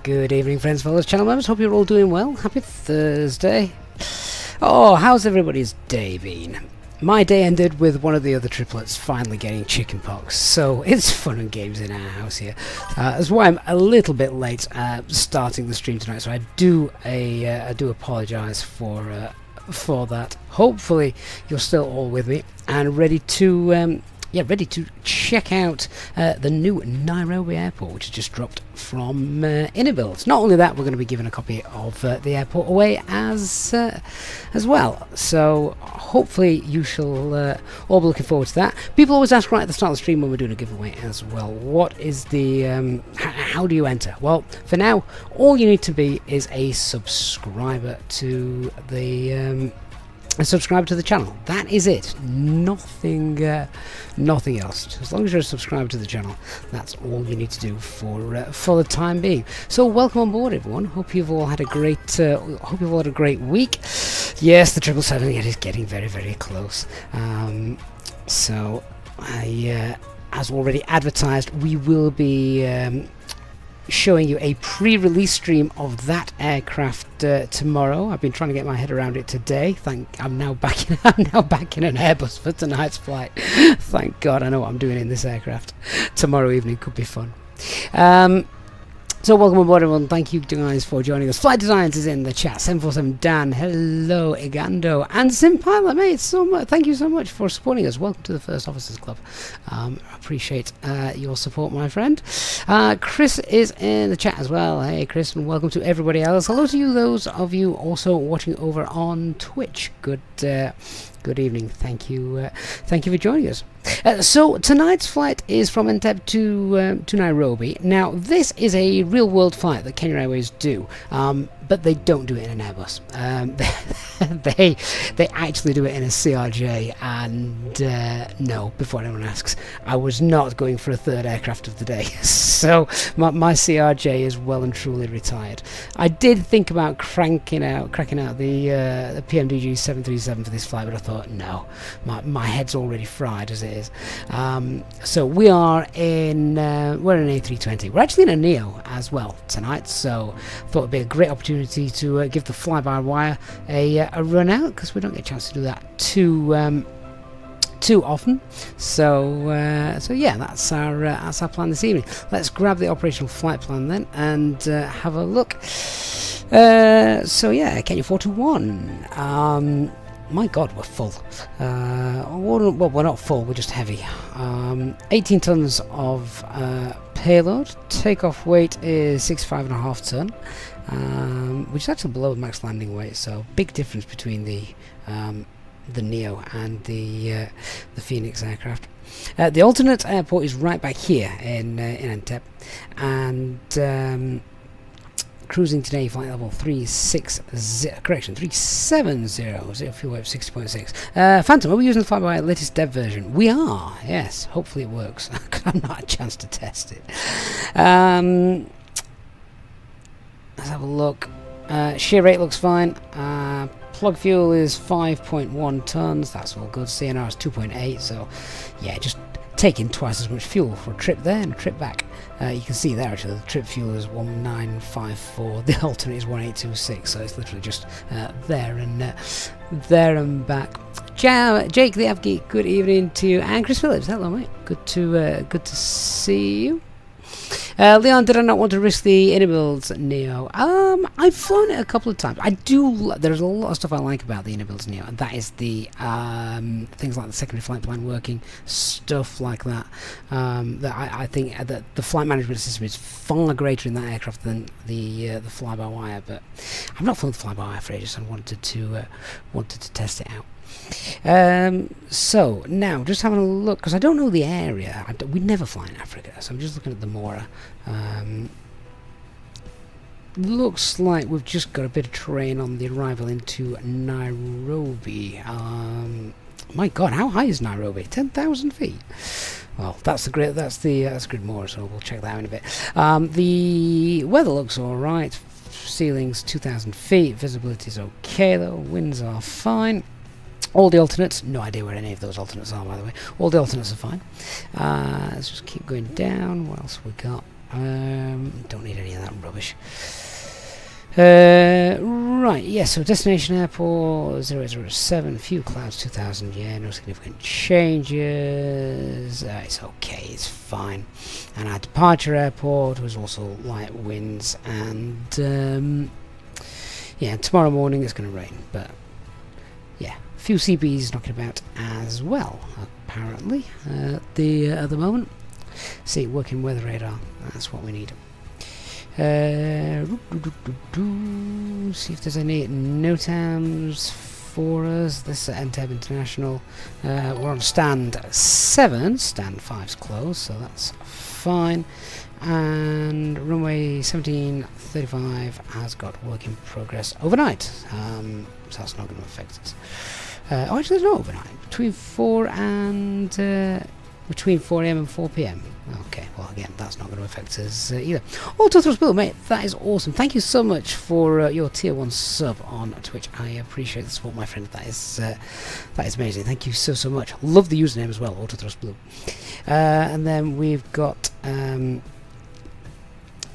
Good evening, friends, fellows, channel members. Hope you're all doing well. Happy Thursday. Oh, how's everybody's day been? My day ended with one of the other triplets finally getting chickenpox, so it's fun and games in our house here. That's why I'm a little bit late starting the stream tonight, so I do apologise for that. Hopefully you're still all with me and ready to check out the new Nairobi Airport, which has just dropped from IniBuilds. Not only that, we're going to be giving a copy of the airport away as well. So hopefully you shall all be looking forward to that. People always ask right at the start of the stream when we're doing a giveaway as well, what is the how do you enter? Well, for now, all you need to be is a subscriber to the subscribe to the channel. That is it. Nothing else. As long as you're a subscriber to the channel, that's all you need to do for the time being. So welcome on board, everyone. Hope you've all had a great week. Yes, the 777 is getting very, very close. So as already advertised, we will be showing you a pre-release stream of that aircraft tomorrow. I've been trying to get my head around it today. I'm now back in an Airbus for tonight's flight. Thank God I know what I'm doing in this aircraft. Tomorrow evening could be fun. So welcome aboard, everyone. Thank you guys for joining us. Flight Designs is in the chat. 747 Dan, hello Igando, and Sim Pilot, mate. So much. Thank you so much for supporting us. Welcome to the First Officers Club. Appreciate your support, my friend. Chris is in the chat as well. Hey Chris, and welcome to everybody else. Hello to you, those of you also watching over on Twitch. Good evening. Thank you for joining us. So tonight's flight is from Entebbe to Nairobi. Now this is a real-world flight that Kenya Airways do, but they don't do it in an Airbus. They actually do it in a CRJ. And no, before anyone asks, I was not going for a third aircraft of the day. So my CRJ is well and truly retired. I did think about cracking out the PMDG 737 for this flight, but I thought no, my head's already fried as it is. So we are in we're in an A320. We're actually in a Neo as well tonight, so I thought it'd be a great opportunity to give the fly-by-wire a run out, because we don't get a chance to do that too often. So yeah, that's our plan this evening. Let's grab the operational flight plan then and have a look. So yeah, Kenya 421. My God, we're full. Well, we're not full, we're just heavy. 18 tons of payload. Takeoff weight is 65.5 ton, which is actually below the max landing weight. So big difference between the Neo and the Phoenix aircraft. The alternate airport is right back here in Entebbe, and cruising today, flight level 370, zero fuel weight of 60.6. Phantom, are we using the fly-by-wire latest dev version? We are, yes. Hopefully it works. I've not had a chance to test it. Let's have a look. Shear rate looks fine. Plug fuel is 5.1 tons. That's all good. CNR is 2.8. So, yeah, just taking twice as much fuel for a trip there and a trip back. You can see there actually the trip fuel is 1954, the alternate is 1826, so it's literally just there and back. Jake the Avgeek, good evening to you, and Chris Phillips, hello mate, good to see you. Leon, did I not want to risk the IniBuilds Neo? I've flown it a couple of times. I do. There's a lot of stuff I like about the IniBuilds Neo, and that is the things like the secondary flight plan working, stuff like that. That I think that the flight management system is far greater in that aircraft than the fly-by-wire. But I've not flown the fly-by-wire for ages, so I wanted to test it out. So now just having a look, because I don't know the area. We never fly in Africa, so I'm just looking at the Mora. Looks like we've just got a bit of terrain on the arrival into Nairobi. My God, how high is Nairobi? 10,000 feet. Well, that's the grid Mora, so we'll check that out in a bit. The weather looks all right. Ceiling's 2,000 feet. Visibility is okay though. Winds are fine. All the alternates, no idea where any of those alternates are, by the way. All the alternates are fine. Let's just keep going down. What else we got? Don't need any of that rubbish. Right, yeah, so destination airport 007, few clouds, 2000, yeah, no significant changes. It's okay, it's fine. And our departure airport was also light winds, and yeah, tomorrow morning it's going to rain, but yeah, a few CBs knocking about as well, apparently, at the moment. See, working weather radar, that's what we need. See if there's any NOTAMs for us. This is Entebbe International. We're on stand 7. Stand 5's closed, so that's fine. And runway 1735 has got work in progress overnight. So that's not going to affect us. Oh, actually, there's no overnight. Between 4 AM and 4 PM. Okay, well again, that's not going to affect us either. Auto Thrust Blue, mate, that is awesome. Thank you so much for your tier 1 sub on Twitch. I appreciate the support, my friend. That is amazing. Thank you so much. Love the username as well, Auto Thrust Blue. And then we've got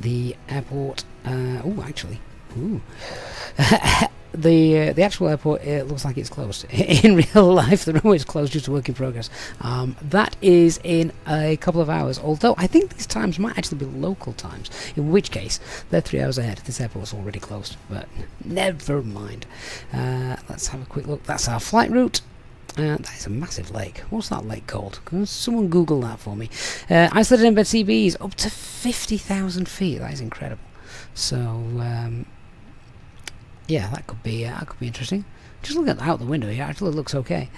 the airport. Oh, actually, ooh. The actual airport, it looks like it's closed. In real life, the runway is closed due to work in progress. That is in a couple of hours, although I think these times might actually be local times, in which case they're 3 hours ahead. This airport is already closed, but never mind. Let's have a quick look. That's our flight route. That is a massive lake. What's that lake called? Can someone Google that for me? Isolated embed CBs up to 50,000 feet. That is incredible. So yeah, that could be interesting. Just look at out the window here. Actually, it looks okay.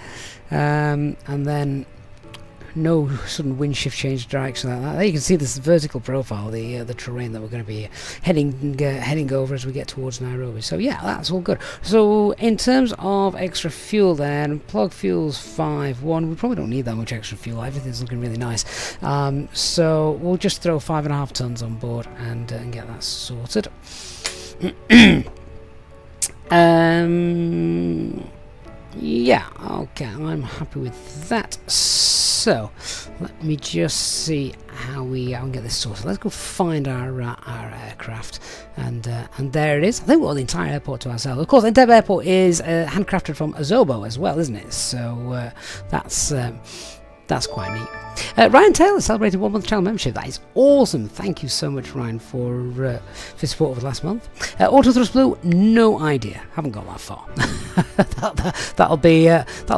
And then no sudden wind shift change direction like that. There you can see this vertical profile, the terrain that we're going to be heading over as we get towards Nairobi. So yeah, that's all good. So in terms of extra fuel, then plug fuel's 5.1. We probably don't need that much extra fuel. Everything's looking really nice. So we'll just throw 5.5 tons on board and get that sorted. Yeah, okay, I'm happy with that. So let me just see how we can get this sorted. Let's go find our aircraft, and there it is. I think we've got the entire airport to ourselves. Of course, Entebbe Airport is handcrafted from Azobo as well, isn't it? So that's quite neat. Ryan Taylor celebrated 1 month channel membership. That is awesome. Thank you so much, Ryan, for support over the last month. Auto Thrust Blue, no idea. Haven't got that far. that'll be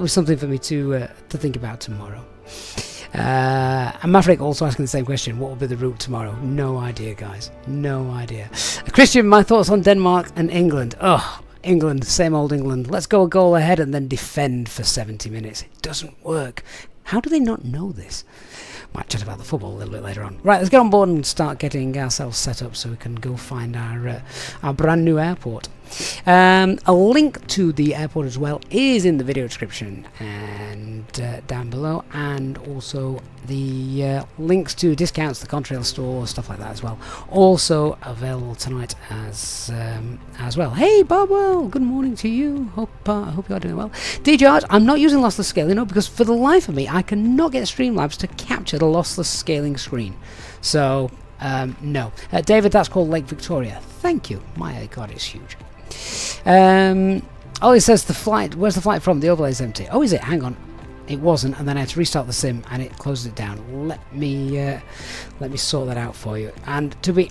something for me to think about tomorrow. And Maverick also asking the same question. What will be the route tomorrow? No idea, guys. No idea. Christian, my thoughts on Denmark and England. Oh, England, same old England. Let's go a goal ahead and then defend for 70 minutes. It doesn't work. How do they not know this? Might chat about the football a little bit later on. Right, let's get on board and start getting ourselves set up so we can go find our brand new airport. A link to the airport as well is in the video description and down below, and also the links to discounts, the Contrail store, stuff like that as well. Also available tonight as well. Hey Bobo, good morning to you. Hope you are doing well. DJ, I'm not using lossless scaling, because for the life of me I cannot get Streamlabs to capture the lossless scaling screen. So no. David, that's called Lake Victoria. Thank you. My God, it's huge. Oh, it says the flight. Where's the flight from? The overlay is empty. Oh, is it? Hang on. It wasn't, and then I had to restart the sim, and it closes it down. Let me sort that out for you. And to be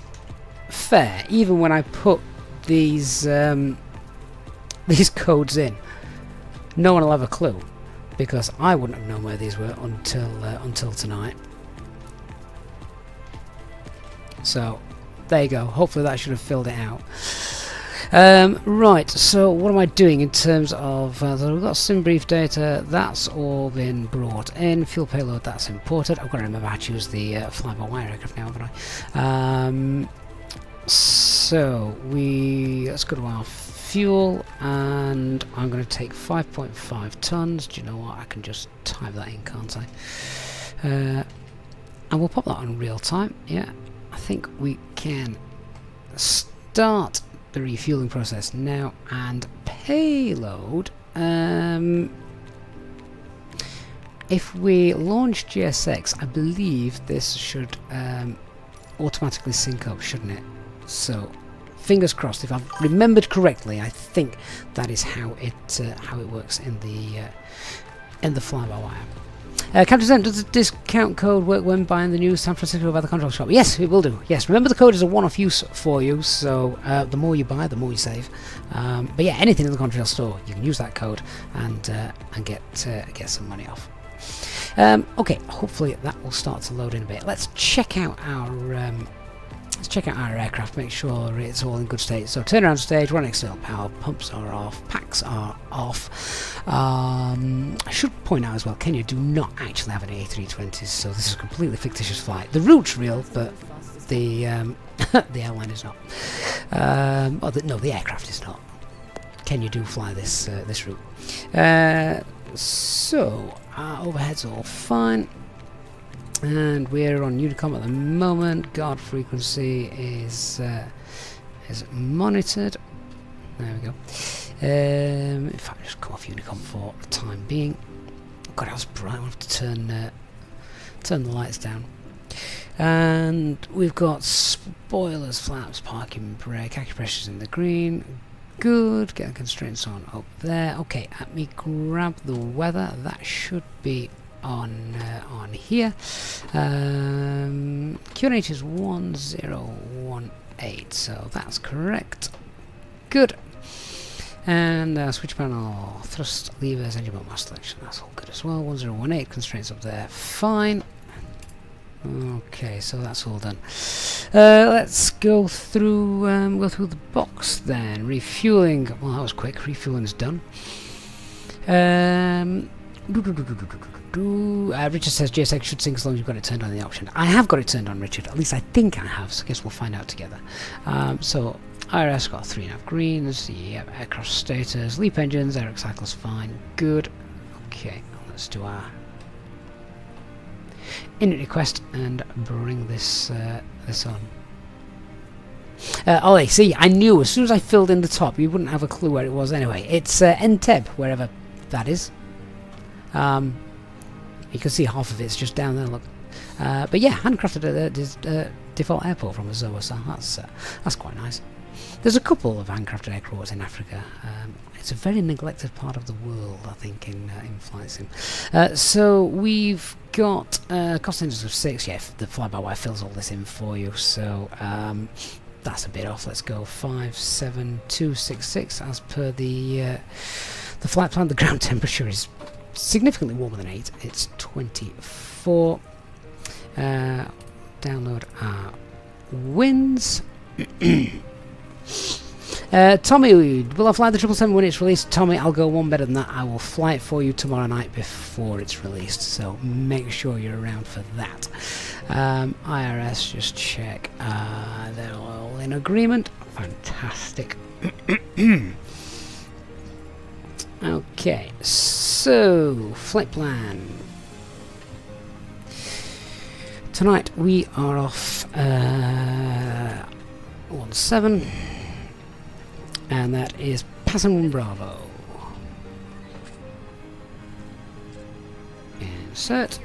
fair, even when I put these codes in, no one will have a clue, because I wouldn't have known where these were until tonight. So there you go. Hopefully that should have filled it out. Right, so what am I doing in terms of we've got sim brief data, that's all been brought in. Fuel payload, that's imported. I've got to remember how to use the fly-by-wire aircraft now, haven't I? So let's go to our fuel, and I'm going to take 5.5 tons. Do you know what? I can just type that in, can't I? And we'll pop that on real time. Yeah, I think we can start the refueling process now. And payload, if we launch GSX, I believe this should automatically sync up, shouldn't it? So, fingers crossed. If I've remembered correctly, I think that is how it works in the fly-by-wire. Captain Zen, does the discount code work when buying the new San Francisco Weather Control shop? Yes, it will do. Yes, remember the code is a one-off use for you, so the more you buy, the more you save. But yeah, anything in the Contrail store, you can use that code and get some money off. Okay, hopefully that will start to load in a bit. Let's check out our aircraft, make sure it's all in good state. So turnaround stage, run external power, pumps are off, packs are off. I should point out as well, Kenya do not actually have any A320s, so this is a completely fictitious flight. The route's real, but the the airline is not. No, the aircraft is not. Kenya do fly this this route. So our overhead's all fine. And we're on Unicom at the moment. Guard frequency is monitored. There we go. In fact, just come off Unicom for the time being. God, that was bright. We'll have to turn the lights down. And we've got spoilers, flaps, parking brake, acupressure's in the green. Good. Get the constraints on up there. Okay, let me grab the weather. That should be on here. QNH is 1018, so that's correct. Good. And switch panel, thrust levers, engine mode master selection, that's all good as well. 1018 constraints up there, fine. Okay, so that's all done. Let's go through the box then. Refueling. Well, that was quick. Refueling is done. Richard says GSX should sync as long as you've got it turned on in the option. I have got it turned on, Richard. At least I think I have, so I guess we'll find out together. So IRS got 3.5 greens. Yep, aircraft status, LEAP engines, air cycles fine, good. Okay, let's do our init request and bring this this on. Ollie, see, I knew as soon as I filled in the top, you wouldn't have a clue where it was anyway. It's Entebbe, wherever that is. You can see half of it's just down there, look. But yeah, handcrafted default airport from a ZOA, so that's quite nice. There's a couple of handcrafted airports in Africa. It's a very neglected part of the world, I think, in flight sim. So we've got cost engines of 6. Yeah, the fly-by-wire fills all this in for you. So that's a bit off. Let's go 57266 as per the flight plan. The ground temperature is significantly warmer than 8. It's 24. Download our winds. Tommy, will I fly the 777 when it's released? Tommy, I'll go one better than that. I will fly it for you tomorrow night before it's released, so make sure you're around for that. IRS, just check. They're all in agreement. Fantastic. Okay, so flight plan. Tonight we are off 17, and that is Passan Bravo. Insert.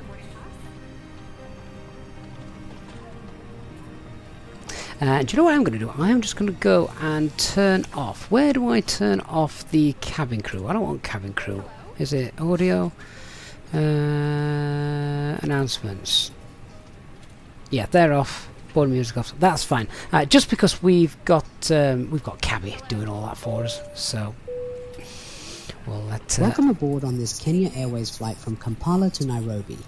Do you know what I'm going to do? I am just going to go and turn off. Where do I turn off the cabin crew? I don't want cabin crew. Is it audio? Announcements. Yeah, they're off. Board music off. That's fine. Just because we've got Cabby doing all that for us, so we'll let. Welcome aboard on this Kenya Airways flight from Kampala to Nairobi.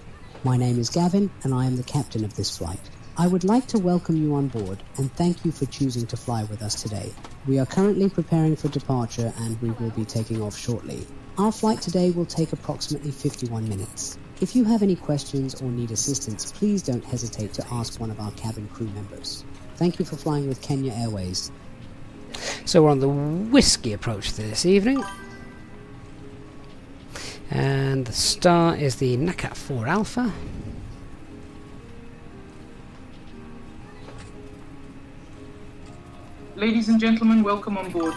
My name is Gavin, and I am the captain of this flight. I would like to welcome you on board and thank you for choosing to fly with us today. We are currently preparing for departure and we will be taking off shortly. Our flight today will take approximately 51 minutes. If you have any questions or need assistance, please don't hesitate to ask one of our cabin crew members. Thank you for flying with Kenya Airways. So we're on the Whiskey approach this evening. And the star is the Nakat 4 Alpha. Ladies and gentlemen, welcome on board.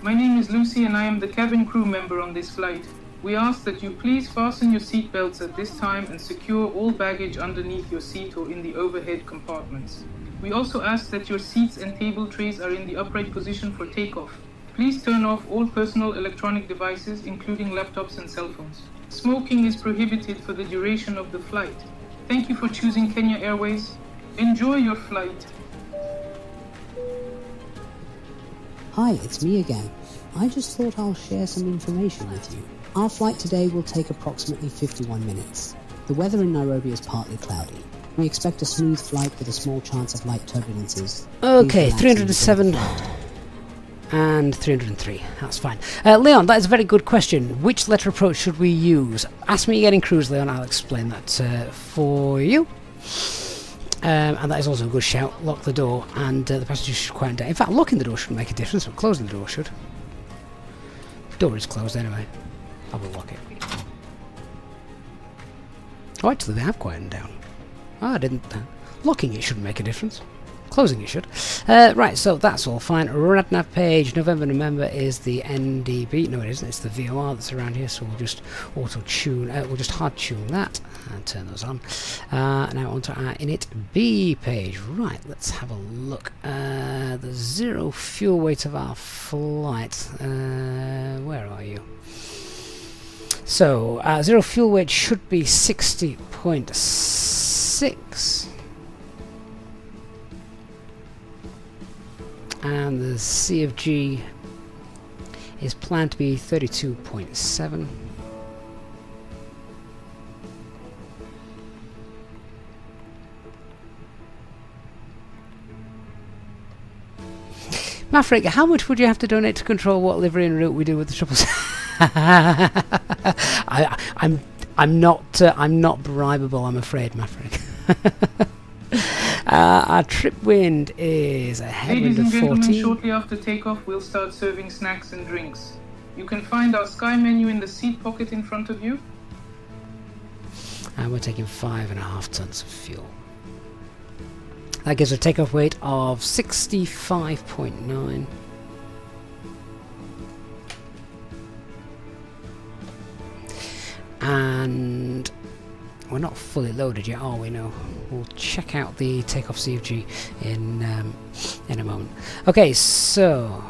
My name is Lucy and I am the cabin crew member on this flight. We ask that you please fasten your seat belts at this time and secure all baggage underneath your seat or in the overhead compartments. We also ask that your seats and table trays are in the upright position for takeoff. Please turn off all personal electronic devices, including laptops and cell phones. Smoking is prohibited for the duration of the flight. Thank you for choosing Kenya Airways. Enjoy your flight. Hi, it's me again. I just thought I'll share some information with you. Our flight today will take approximately 51 minutes. The weather in Nairobi is partly cloudy. We expect a smooth flight with a small chance of light turbulences. Okay, 307 and 303. That's fine. Leon, that is a very good question. Which letter approach should we use? Ask me again in cruise, Leon. I'll explain that for you. And that is also a good shout. Lock the door, and the passengers should quieten down. In fact, locking the door shouldn't make a difference, but closing the door should. The door is closed anyway. I will lock it. Oh, actually, they have quietened down. Oh, I didn't. Locking it shouldn't make a difference. Closing it should. Right, so that's all fine. RadNav page, November is the NDB. No, it isn't. It's the VOR that's around here, so we'll just auto-tune. We'll just hard-tune that and turn those on. Now onto our IniB page. Right, let's have a look. The zero fuel weight of our flight. Where are you? So, zero fuel weight should be 60.6. And the CFG is planned to be 32.7. Maverick, how much would you have to donate to control what livery and route we do with the triples? I'm not bribable, I'm afraid, Maverick. Our trip wind is a headwind of 14. Ladies and gentlemen, shortly after takeoff, we'll start serving snacks and drinks. You can find our Sky menu in the seat pocket in front of you. And we're taking 5.5 tons of fuel. That gives a takeoff weight of 65.9. And we're not fully loaded yet, are we? No. We'll check out the takeoff CFG in a moment. Okay, so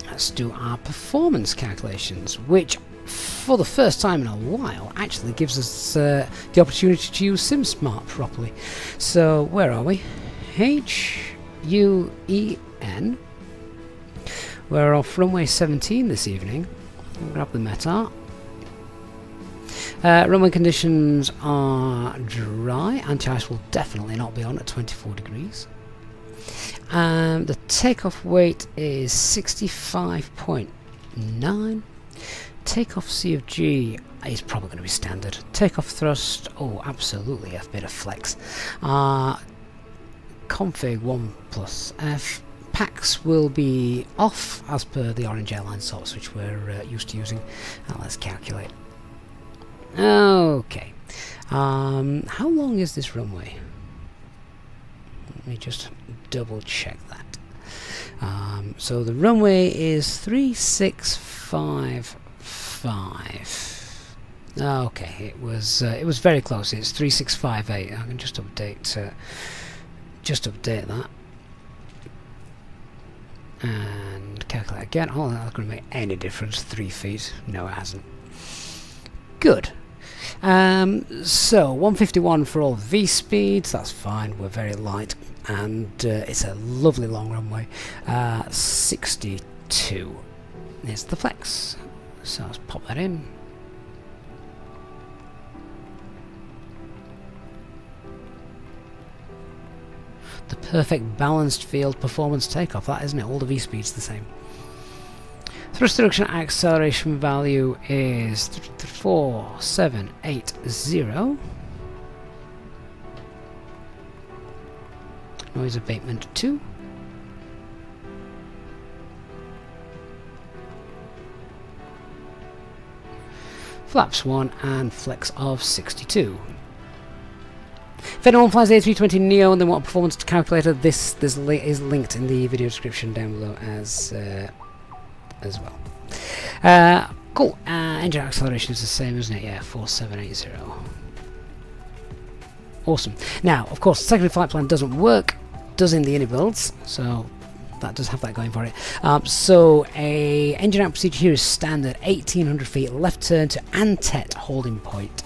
let's do our performance calculations, which for the first time in a while actually gives us the opportunity to use SimSmart properly. So where are we? HUEN. We're off runway 17 this evening. Grab the METAR. Runway conditions are dry. Anti-ice will definitely not be on at 24 degrees. The takeoff weight is 65.9. Takeoff CFG is probably going to be standard. Takeoff thrust, oh, absolutely a bit of flex. Config 1+F. Packs will be off as per the Orange Airline sorts, which we're used to using. Now let's calculate. Okay. How long is this runway? Let me just double check that. So the runway is 3655. Okay, it was very close. It's 3658. I can just update that. And calculate again. Oh, that's going to make any difference. 3 feet. No, it hasn't. Good. So 151 for all V speeds. That's fine. We're very light, and it's a lovely long runway. 62 is the flex. So let's pop that in. The perfect balanced field performance takeoff, that isn't it? All the V speeds the same. Thrust reduction acceleration value is 4780. Noise abatement 2. Flaps 1 and flex of 62. If anyone flies the A320neo and they want a performance calculator, this is linked in the video description down below as well. Cool. Engine acceleration is the same, isn't it? Yeah, 4780. Awesome. Now, of course, the secondary flight plan doesn't work, does in the IniBuilds, so that does have that going for it. So a engine out procedure here is standard, 1800 feet, left turn to Entebbe holding point.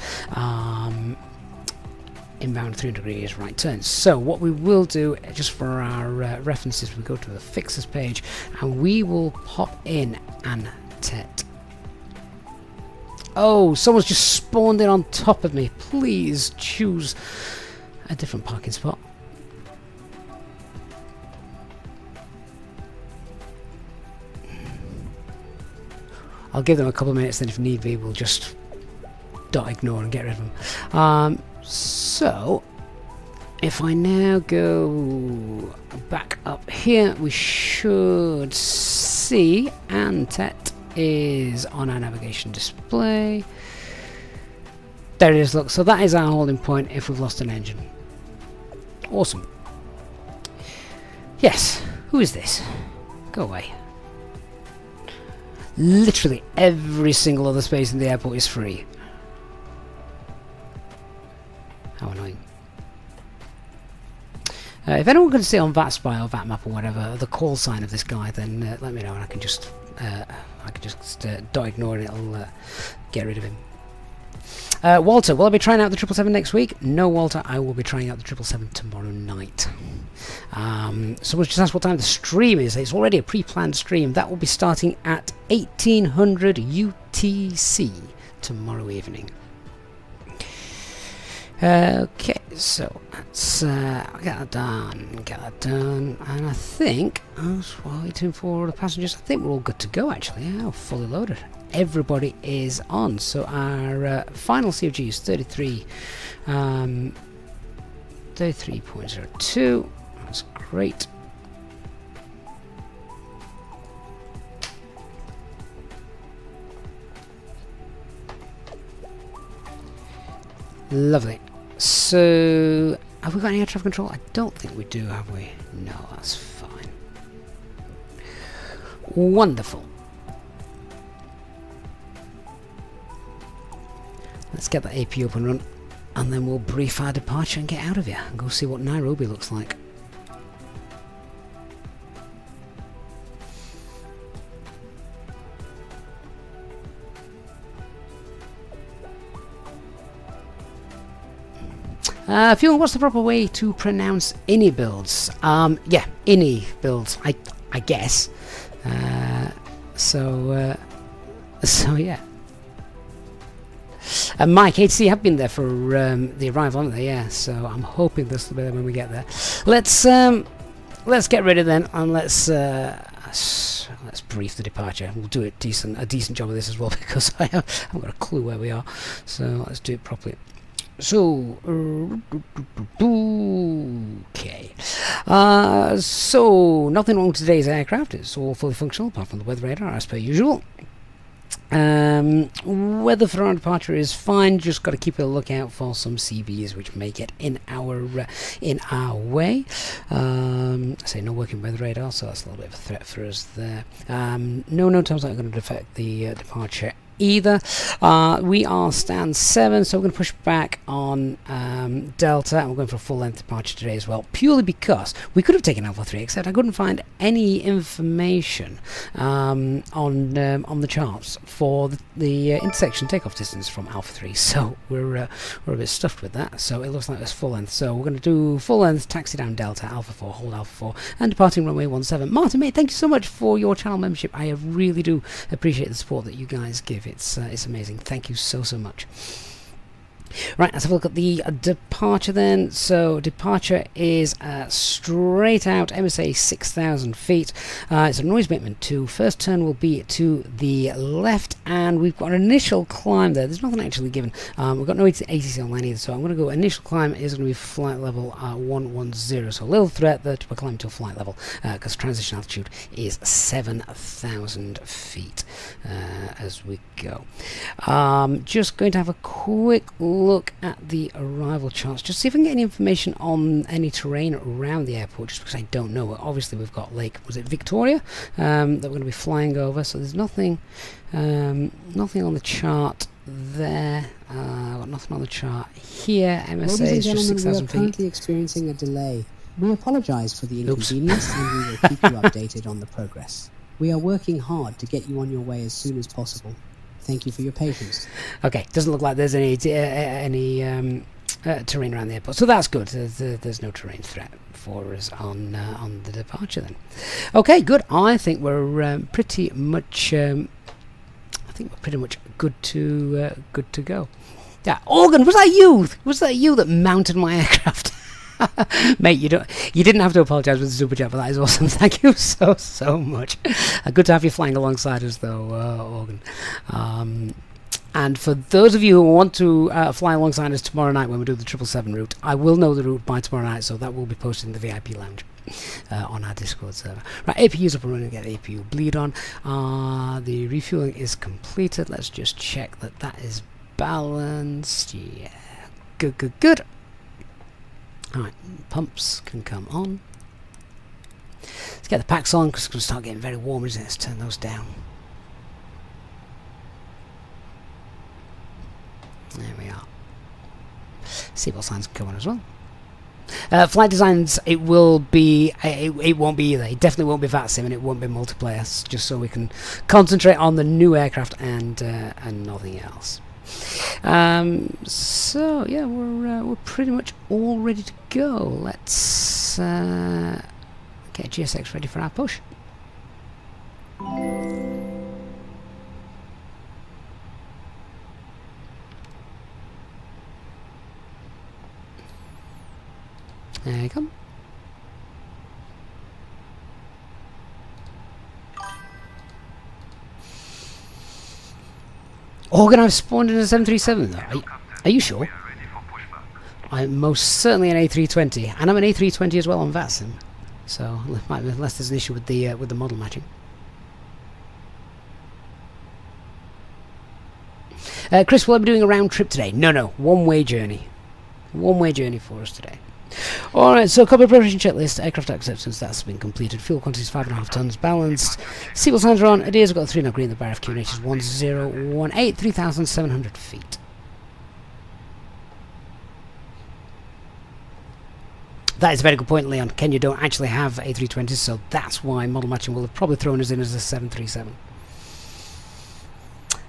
Inbound 300 degrees, right turn. So what we will do, just for our references, we go to the fixes page and we will pop in Entebbe. Oh, someone's just spawned in on top of me. Please choose a different parking spot. I'll give them a couple of minutes, then if need be, we'll just ignore and get rid of them. So, if I now go back up here, we should see Entebbe is on our navigation display. There it is, look, so that is our holding point if we've lost an engine. Awesome. Yes, who is this? Go away. Literally every single other space in the airport is free. How annoying. If anyone can see on VATSpy or VATMap or whatever the call sign of this guy, then let me know and I can just ignore it and it'll get rid of him. Walter, will I be trying out the 777 next week? No, Walter, I will be trying out the 777 tomorrow night. Someone's just asked what time the stream is. It's already a pre-planned stream. That will be starting at 1800 UTC tomorrow evening. Okay, so let's get that done, and I think, while waiting for the passengers, I think we're all good to go actually. Yeah, fully loaded. Everybody is on, so our final COG is 33.02. That's great. Lovely. So, have we got any air traffic control? I don't think we do, have we? No, that's fine. Wonderful. Let's get that AP up and run, and then we'll brief our departure and get out of here and go see what Nairobi looks like. Fuel, what's the proper way to pronounce IniBuilds? Yeah, IniBuilds, I guess. So yeah. Mike, HC have been there for the arrival, haven't they? Yeah, so I'm hoping this will be there when we get there. Let's get ready then, and let's brief the departure. We'll do a decent job of this as well because I haven't got a clue where we are. So let's do it properly. So, okay. So, nothing wrong with today's aircraft. It's all fully functional apart from the weather radar as per usual. Weather for our departure is fine. Just got to keep a lookout for some CVs which may get in our way. I say no working weather radar, so that's a little bit of a threat for us there. No times not going to affect the departure either. We are stand 7, so we're going to push back on Delta, and we're going for a full length departure today as well, purely because we could have taken Alpha 3, except I couldn't find any information on the charts for the intersection takeoff distance from Alpha 3, so we're a bit stuffed with that. So it looks like it's full length, so we're going to do full length, taxi down Delta, Alpha 4, hold Alpha 4, and departing runway 17. Martin, mate, thank you so much for your channel membership. I really do appreciate the support that you guys give. It's amazing. Thank you so much. Right, let's have a look at the departure then. So departure is straight out, MSA 6,000 feet. It's a noise abatement 2. First turn will be to the left, and we've got an initial climb there. There's nothing actually given. We've got no ATC online either, so I'm going to go initial climb is going to be flight level 110. So a little threat that we're climbing to flight level because transition altitude is 7,000 feet as we go. Just going to have a quick look at the arrival charts, just see if I can get any information on any terrain around the airport, just because I don't know. Obviously we've got Lake, was it Victoria, that we're going to be flying over, so there's nothing on the chart there. Got nothing on the chart here. Ladies MSA and is just gentlemen, we are 6,000 feet. currently experiencing a delay. We apologise for the Oops. inconvenience and we will keep you updated on the progress. We are working hard to get you on your way as soon as possible. Thank you for your patience. Okay, doesn't look like there's any terrain around the airport, so that's good. There's no terrain threat for us on the departure then. Okay, good. I think we're pretty much. I think we're pretty much good to go. Yeah, Organ, was that you? Was that you that mounted my aircraft? Mate, you didn't have to apologise with the super chat, but that is awesome. Thank you so much. Good to have you flying alongside us, though, Organ. And for those of you who want to fly alongside us tomorrow night when we do the 777 route, I will know the route by tomorrow night, so that will be posted in the VIP lounge on our Discord server. Right, APU's up and running. Get the APU bleed on. The refueling is completed. Let's just check that that is balanced. Yeah, good. Alright, pumps can come on. Let's get the packs on because it's going to start getting very warm, isn't it? Let's turn those down. There we are. Seatbelt signs can come on as well. Flight designs, it won't be either. It definitely won't be VATSIM and it won't be multiplayer, just so we can concentrate on the new aircraft and nothing else. So yeah, we're pretty much all ready to go. Let's get GSX ready for our push. There you come. Organ, I've spawned in a 737 though. Are you sure? I'm most certainly an A320, and I'm an A320 as well on VATSIM. So unless there's an issue with the model matching. Chris, will I be doing a round trip today? No, one-way journey. One-way journey for us today. Alright, so copy preparation checklist, aircraft acceptance, that's been completed. Fuel quantity is 5.5 tons, balanced. Seatbelt signs are on. Adidas, got a 3 knot green, the bar of QNH is 1018, 3,700 feet. That is a very good point, Leon. Kenya don't actually have A320s, so that's why model matching will have probably thrown us in as a 737.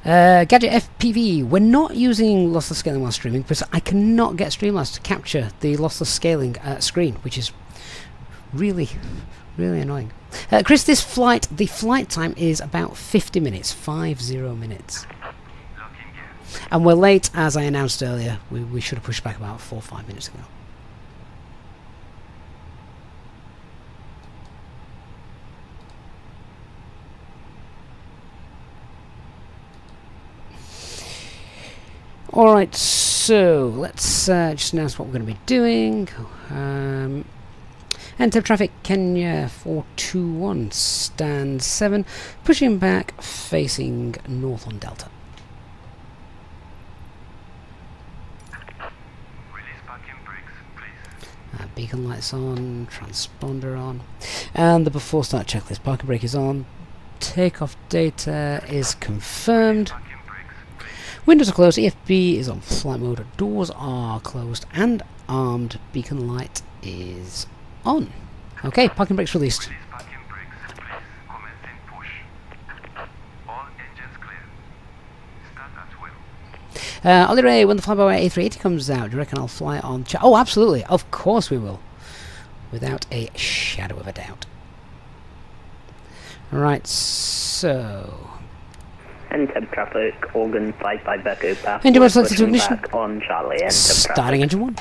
Gadget FPV, we're not using lossless scaling while streaming because I cannot get Streamlabs to capture the lossless scaling screen, which is really annoying. Chris, the flight time is about 50 minutes, 50 minutes. And we're late, as I announced earlier. We should have pushed back about 4 or 5 minutes ago. Alright, so let's just announce what we're going to be doing. Entebbe traffic, Kenya 421, stand 7, pushing back, facing north on Delta. Release parking brakes, please. Beacon lights on, transponder on, and the before start checklist. Parking brake is on, takeoff data is confirmed. Windows are closed, EFB is on flight mode, doors are closed and armed, beacon light is on. Okay, parking brakes released. Release parking brakes, please. Commencing push. All engines clear. Start at will. Ollie Ray, when the flyby A380 comes out, do you reckon I'll fly on oh, absolutely, of course we will. Without a shadow of a doubt. Right, so... Entebbe traffic, organ 55 Echo Path. Engine mode selected to ignition. Back on Charlie, Entebbe Starting traffic. engine 1.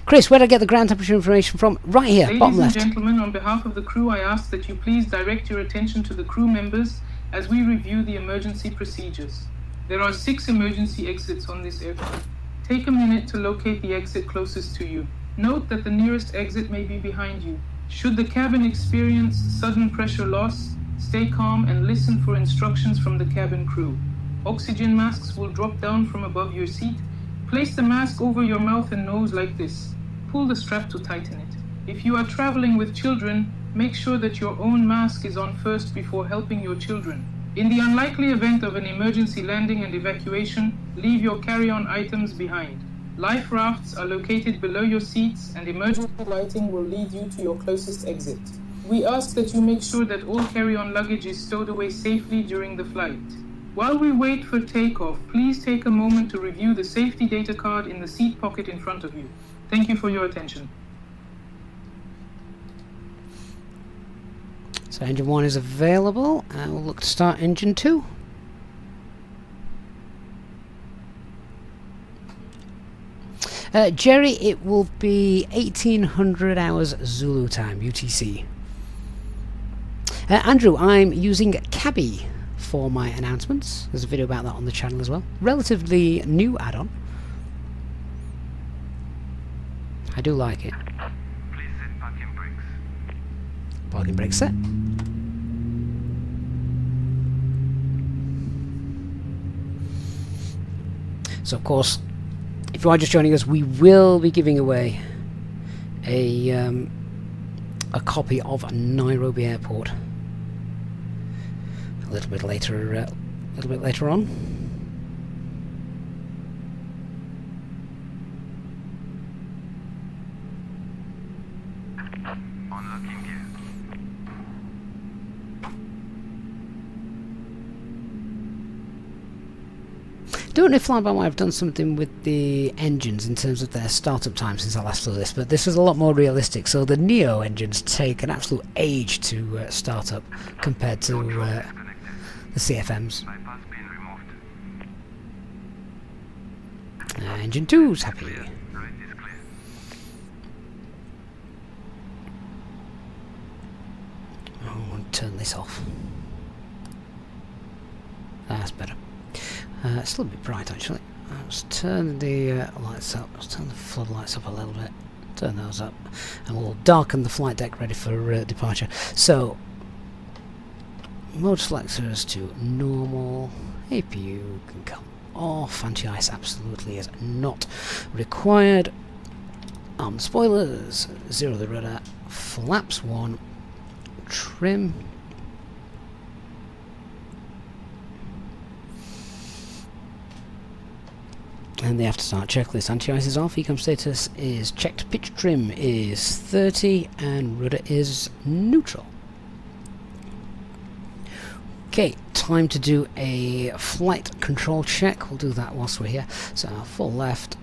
Chris, where did I get the ground temperature information from? Right here, bottom Ladies left. and gentlemen, on behalf of the crew, I ask that you please direct your attention to the crew members as we review the emergency procedures. There are 6 emergency exits on this aircraft. Take a minute to locate the exit closest to you. Note that the nearest exit may be behind you. Should the cabin experience sudden pressure loss, stay calm and listen for instructions from the cabin crew. Oxygen masks will drop down from above your seat. Place the mask over your mouth and nose like this. Pull the strap to tighten it. If you are traveling with children, make sure that your own mask is on first before helping your children. In the unlikely event of an emergency landing and evacuation, leave your carry-on items behind. Life rafts are located below your seats and emergency lighting will lead you to your closest exit. We ask that you make sure that all carry-on luggage is stowed away safely during the flight. While we wait for takeoff, please take a moment to review the safety data card in the seat pocket in front of you. Thank you for your attention. So engine 1 is available, and we'll look to start engine 2. Jerry, it will be 1800 hours Zulu time, UTC. Andrew, I'm using Cabby for my announcements. There's a video about that on the channel as well. Relatively new add-on. I do like it. Please set parking brakes. Parking brake set. So of course, if you are just joining us, we will be giving away a copy of Nairobi Airport a little bit later on. Unlocking gear. Don't know if Fly-by-Wire have done something with the engines in terms of their startup time since I last saw this, but this was a lot more realistic. So the Neo engines take an absolute age to start up compared to the CFMs. Bypass being removed. Engine 2's happy. Clear. Right is clear. Oh, I want to turn this off. That's better. It's still a bit bright actually. Let's turn the lights up. Let's turn the floodlights up a little bit. Turn those up, and we'll darken the flight deck ready for departure. So, mode selectors to normal. APU can come off. Anti-ice absolutely is not required. Arm spoilers. Zero the rudder. Flaps 1. Trim. And the after start checklist. Anti-ice is off, ecom status is checked, pitch trim is 30 and rudder is neutral. Okay, time to do a flight control check. We'll do that whilst we're here. So full left,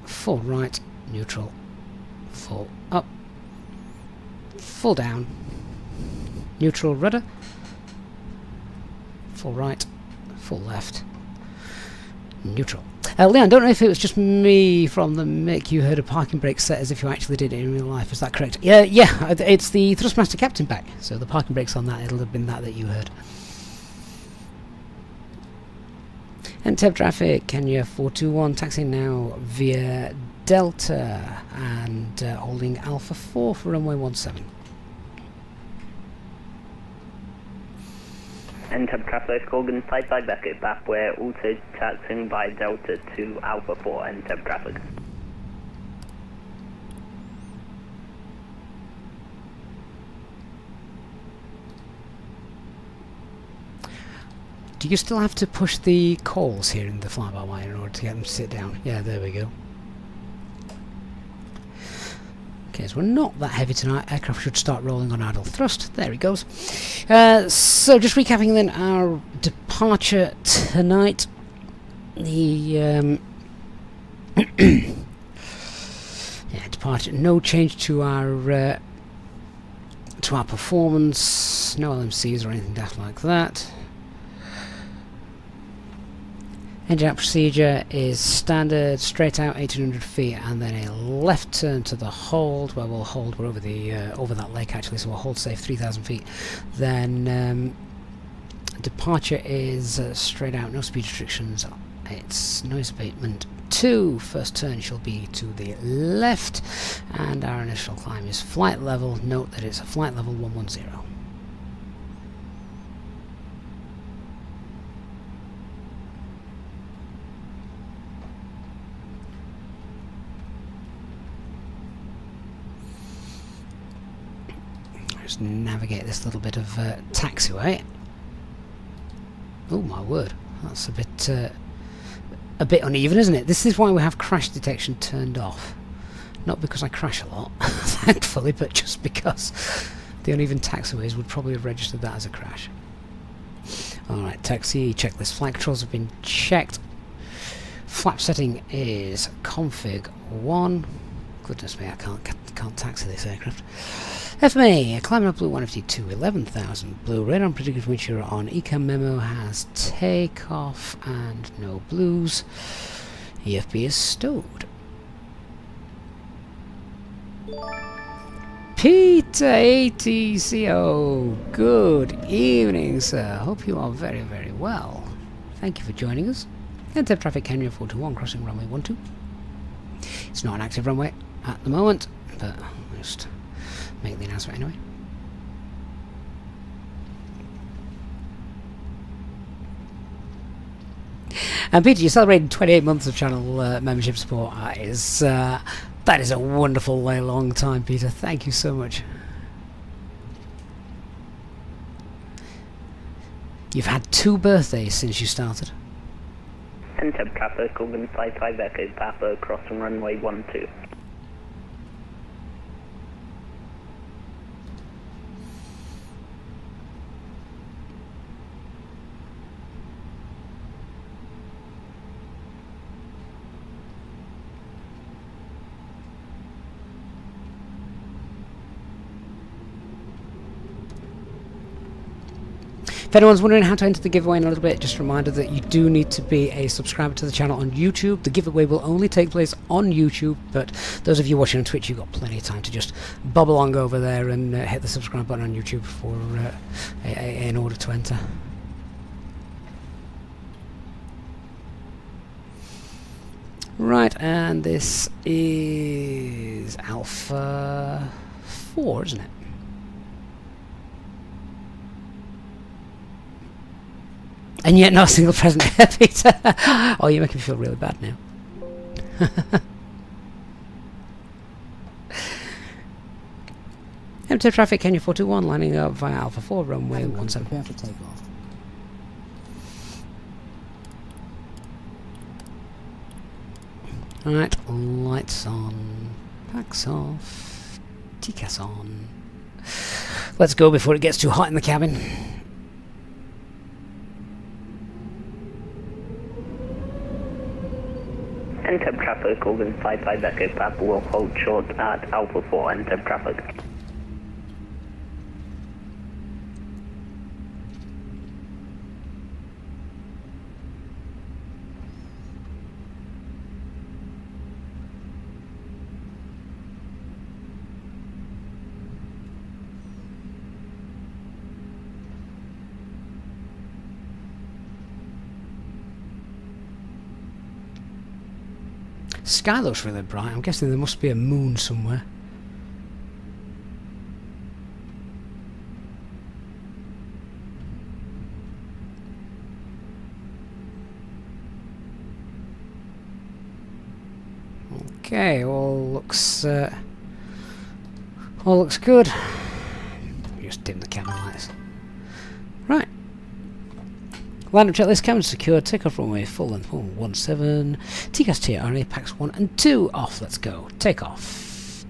full right, neutral, full up, full down, neutral rudder, full right, full left, neutral. Leon, don't know if it was just me from the mic you heard a parking brake set as if you actually did it in real life. Is that correct? Yeah, it's the Thrustmaster Captain pack. So the parking brakes on that, it'll have been that you heard. Entebbe traffic, Kenya 421, taxiing now via Delta and holding Alpha 4 for runway 17. Entebbe traffic, Organ 55 Beckett, back. We're also taxiing by Delta to Alpha 4, Entebbe traffic. Do you still have to push the calls here in the fly-by-wire in order to get them to sit down? Yeah, there we go. Okay, so we're not that heavy tonight. Aircraft should start rolling on idle thrust. There he goes. So just recapping then our departure tonight. The departure. No change to our performance. No LMCs or anything daft like that. Engine out procedure is standard, straight out 1800 feet, and then a left turn to the hold, where we'll hold. We're over the over that lake actually, so we'll hold safe 3,000 feet. Then departure is straight out, no speed restrictions. It's noise abatement 2. First turn shall be to the left, and our initial climb is flight level. Note that it's a flight level 110. Just navigate this little bit of taxiway. Oh my word, that's a bit uneven, isn't it? This is why we have crash detection turned off. Not because I crash a lot, thankfully, but just because the uneven taxiways would probably have registered that as a crash. Alright, taxi checklist. Flight controls have been checked. Flap setting is config 1. Goodness me, I can't taxi this aircraft. FMA, climbing up blue 152, 11,000 blue. Radar and predicted wind shear on ECAM memo has takeoff and no blues. EFB is stowed. Peter ATCO, good evening, sir. Hope you are very, very well. Thank you for joining us. Entebbe traffic Kenya 421 crossing runway 12. It's not an active runway at the moment, but I'll just make the announcement anyway. And Peter, you celebrated 28 months of channel membership support. That is a wonderful, long time, Peter. Thank you so much. You've had 2 birthdays since you started. Entebbe traffic, Organ 55 Echo Papa, crossing runway 12. If anyone's wondering how to enter the giveaway in a little bit, just a reminder that you do need to be a subscriber to the channel on YouTube. The giveaway will only take place on YouTube, but those of you watching on Twitch, you've got plenty of time to just bob along over there and hit the subscribe button on YouTube in order to enter. Right, and this is Alpha 4, isn't it? And yet not a single present here, Peter. Oh, you're making me feel really bad now. Entebbe traffic, Kenya 421, lining up via Alpha 4, runway 17. Prepare for takeoff. Alright, lights on, packs off, TCAS on. Let's go before it gets too hot in the cabin. Entebbe traffic, Organ 55 Echo Papa will hold short at Alpha 4 Entebbe traffic. Sky looks really bright. I'm guessing there must be a moon somewhere. Okay, all looks good. Just dim the camera lights. Right. Line up checklist, cabin secure, takeoff runway full length 17. TCAS tier RNA packs 1 and 2 off. Let's go. Takeoff.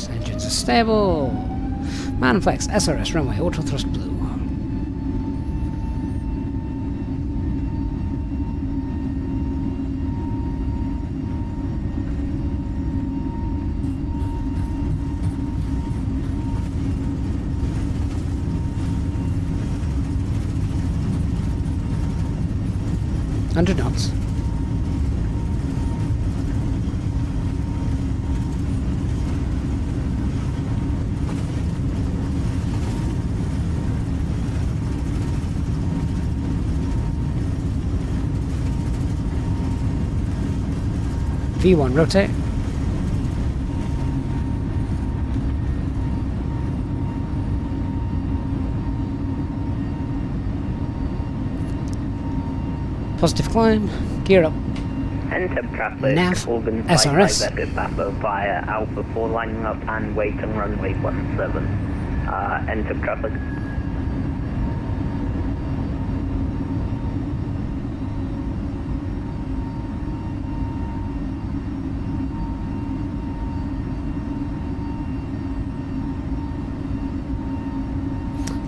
Engines are stable. Man flex, SRS runway, auto thrust blue. Under knots. V1 rotate. Positive climb, gear up. Entebbe traffic, Nav, Organ SRS. 55 Echo Papa via Alpha 4 lining up and waiting runway 17. Entebbe traffic.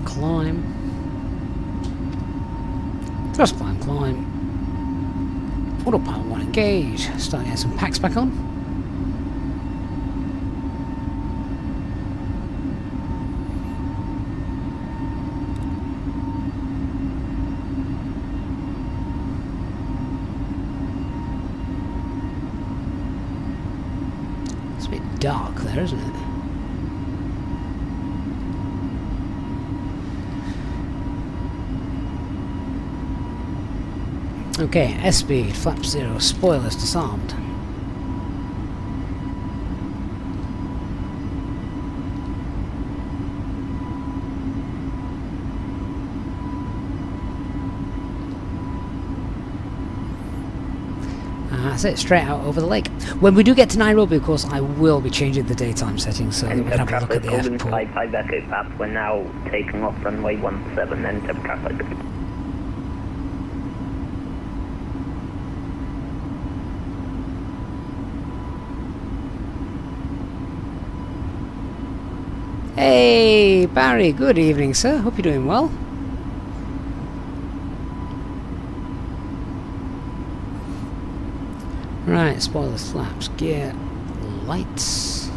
Climb. Just climb, climb. Autopilot 1 engage. Start getting some packs back on. It's a bit dark there, isn't it? Okay, S-speed, flap 0, spoilers disarmed. That's it, straight out over the lake. When we do get to Nairobi, of course, I will be changing the daytime settings so that we can have a look at the Organ airport. 55 Echo Papa, we're now taking off runway 17, Entebbe traffic. Hey, Barry, good evening, sir. Hope you're doing well. Right, spoilers, flaps, gear, lights.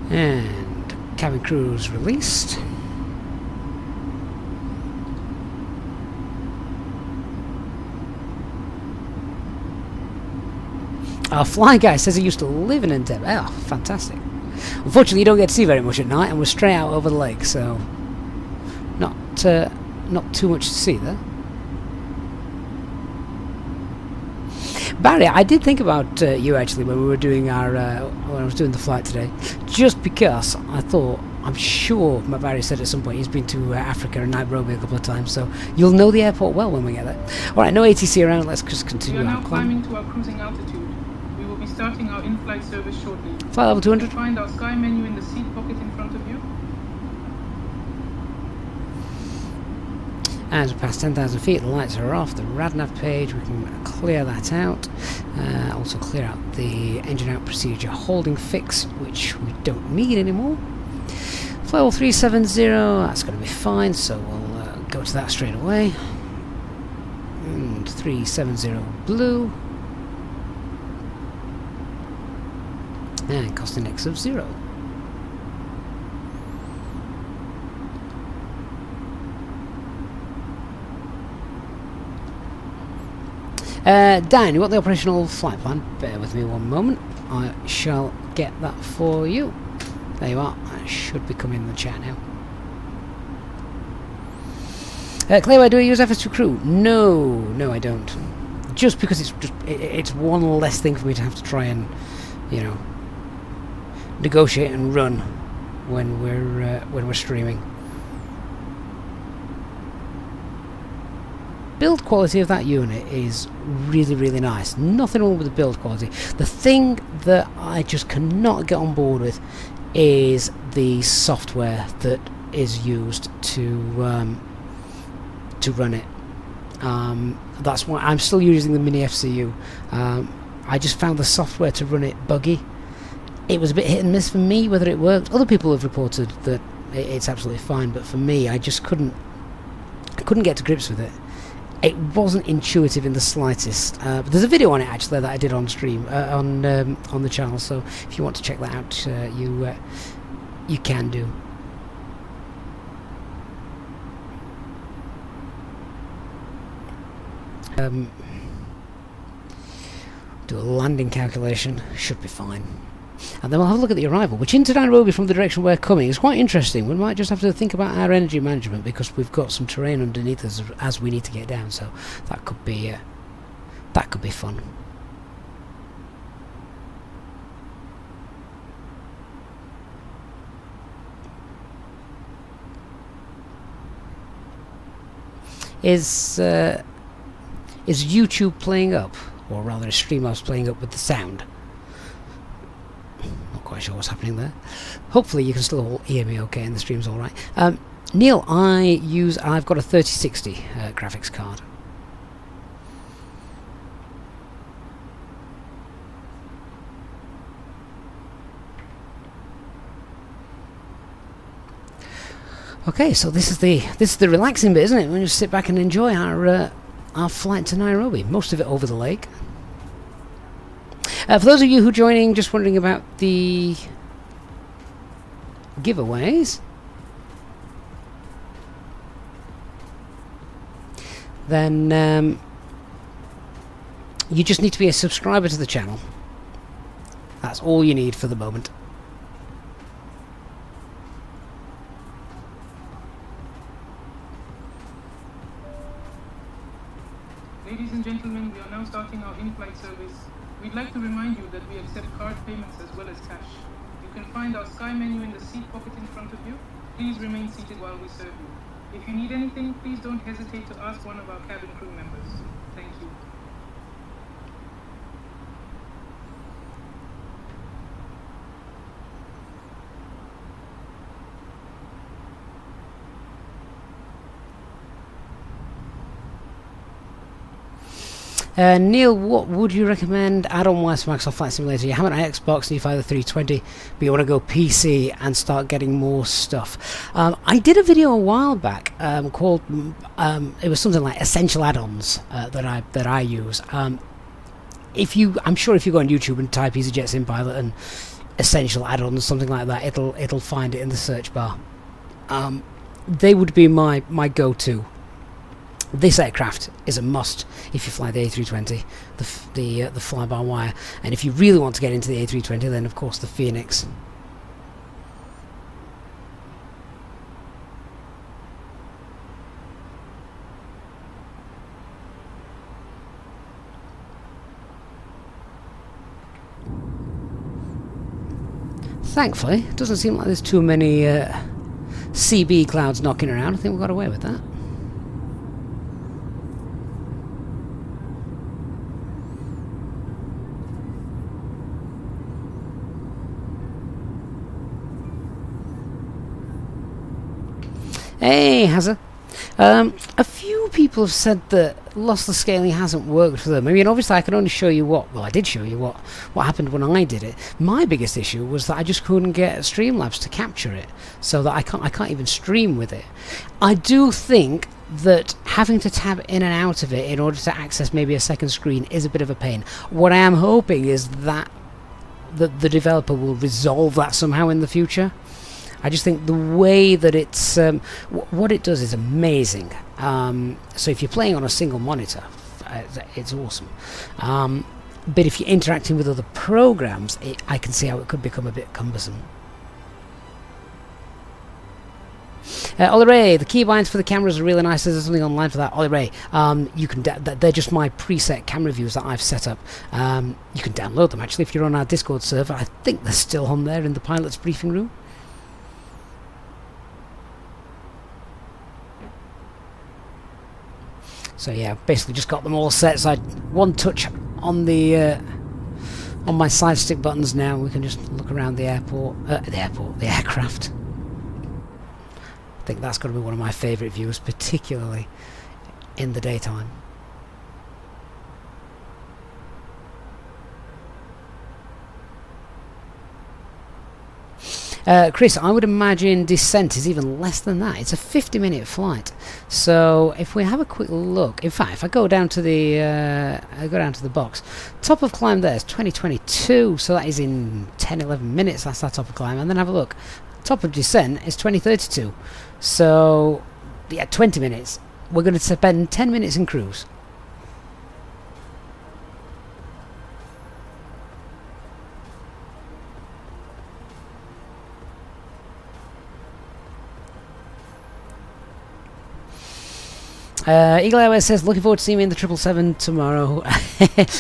And cabin crews released. Our fly guy says he used to live in Entebbe. Oh, fantastic. Unfortunately, you don't get to see very much at night, and we're straight out over the lake, so not too much to see there. Barry, I did think about you actually when we were doing our when I was doing the flight today, just because I thought, I'm sure my Barry said at some point he's been to Africa and Nairobi a couple of times, so you'll know the airport well when we get there. All right, no ATC around. Let's just We continue are our now climb. climbing to our cruising altitude. We will be starting our in-flight service shortly. Flight level 200. Find our sky menu in the seat pocket in front of you. As we pass 10,000 feet, the lights are off. The RadNav page, we can clear that out. Also clear out the engine out procedure holding fix, which we don't need anymore. Flight level 370, that's going to be fine, so we'll go to that straight away. And 370 blue. And cost index of 0. Dan, you want the operational flight plan? Bear with me one moment. I shall get that for you. There you are. That should be coming in the chat now. Clayway, do I use FS2 crew? No, I don't. Just because it's one less thing for me to have to try and, you know, negotiate and run when we're streaming. Build quality of that unit is really, really nice. Nothing wrong with the build quality. The thing that I just cannot get on board with is the software that is used to run it. That's why I'm still using the mini FCU. I just found the software to run it buggy. It was a bit hit and miss for me whether it worked. Other people have reported that it's absolutely fine, but for me, I just couldn't get to grips with it. It wasn't intuitive in the slightest. But there's a video on it actually that I did on stream on the channel. So if you want to check that out, you can do. Do a landing calculation, should be fine. And then we'll have a look at the arrival, which into Nairobi from the direction we're coming is quite interesting. We might just have to think about our energy management because we've got some terrain underneath us as we need to get down. So that could be fun. Is YouTube playing up, or rather, is Streamlabs playing up with the sound? Not quite sure what's happening there. Hopefully, you can still all hear me okay, and the stream's all right. Neil, I've got a 3060 graphics card. Okay, so this is the relaxing bit, isn't it? We just sit back and enjoy our flight to Nairobi. Most of it over the lake. For those of you who are joining, just wondering about the giveaways, then you just need to be a subscriber to the channel. That's all you need for the moment. Ladies and gentlemen, we are now starting our in-flight service. We'd like to remind you that we accept card payments as well as cash. You can find our Sky menu in the seat pocket in front of you. Please remain seated while we serve you. If you need anything, please don't hesitate to ask one of our cabin crew members. Thank you. Neil, what would you recommend add-on-wise for Microsoft Flight Simulator? You have an Xbox and you fly the 320, but you want to go PC and start getting more stuff. I did a video a while back called, it was something like Essential Add-ons that I use. I'm sure if you go on YouTube and type EasyJet Sim Pilot and Essential Add-ons, something like that, it'll find it in the search bar. They would be my go-to. This aircraft is a must if you fly the A320, the fly-by-wire, and if you really want to get into the A320, then of course the Phoenix. Thankfully, it doesn't seem like there's too many CB clouds knocking around. I think we got away with that. Hey, Hazza. A few people have said that lossless scaling hasn't worked for them. I mean, obviously I can only show you I did show you what happened when I did it. My biggest issue was that I just couldn't get Streamlabs to capture it, so that I can't even stream with it. I do think that having to tab in and out of it in order to access maybe a second screen is a bit of a pain. What I am hoping is that the developer will resolve that somehow in the future. I just think the way that it's what it does is amazing. So if you're playing on a single monitor, it's awesome. But if you're interacting with other programs, I can see how it could become a bit cumbersome. Ollie Ray, the keybinds for the cameras are really nice. There's something online for that. Ollie Ray, you can they're just my preset camera views that I've set up. You can download them actually if you're on our Discord server. I think they're still on there in the pilot's briefing room. So yeah, basically just got them all set. So one touch on the on my side stick buttons now. We can just look around the aircraft. I think that's going to be one of my favourite views, particularly in the daytime. Chris, I would imagine descent is even less than that. It's a 50-minute flight. So if we have a quick look, in fact, if I go down to the box, top of climb there is 2022, so that is in 10-11 minutes. That's that top of climb, and then have a look. Top of descent is 2032. So yeah, 20 minutes. We're going to spend 10 minutes in cruise. Eagle Airways says, looking forward to seeing me in the 777 tomorrow.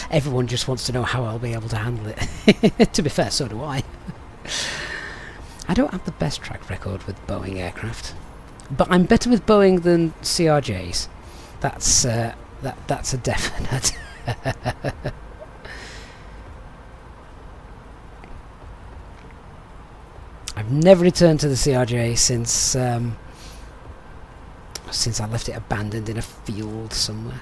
Everyone just wants to know how I'll be able to handle it. To be fair, so do I. I don't have the best track record with Boeing aircraft, but I'm better with Boeing than CRJs. That's that's a definite. I've never returned to the CRJ since I left it abandoned in a field somewhere.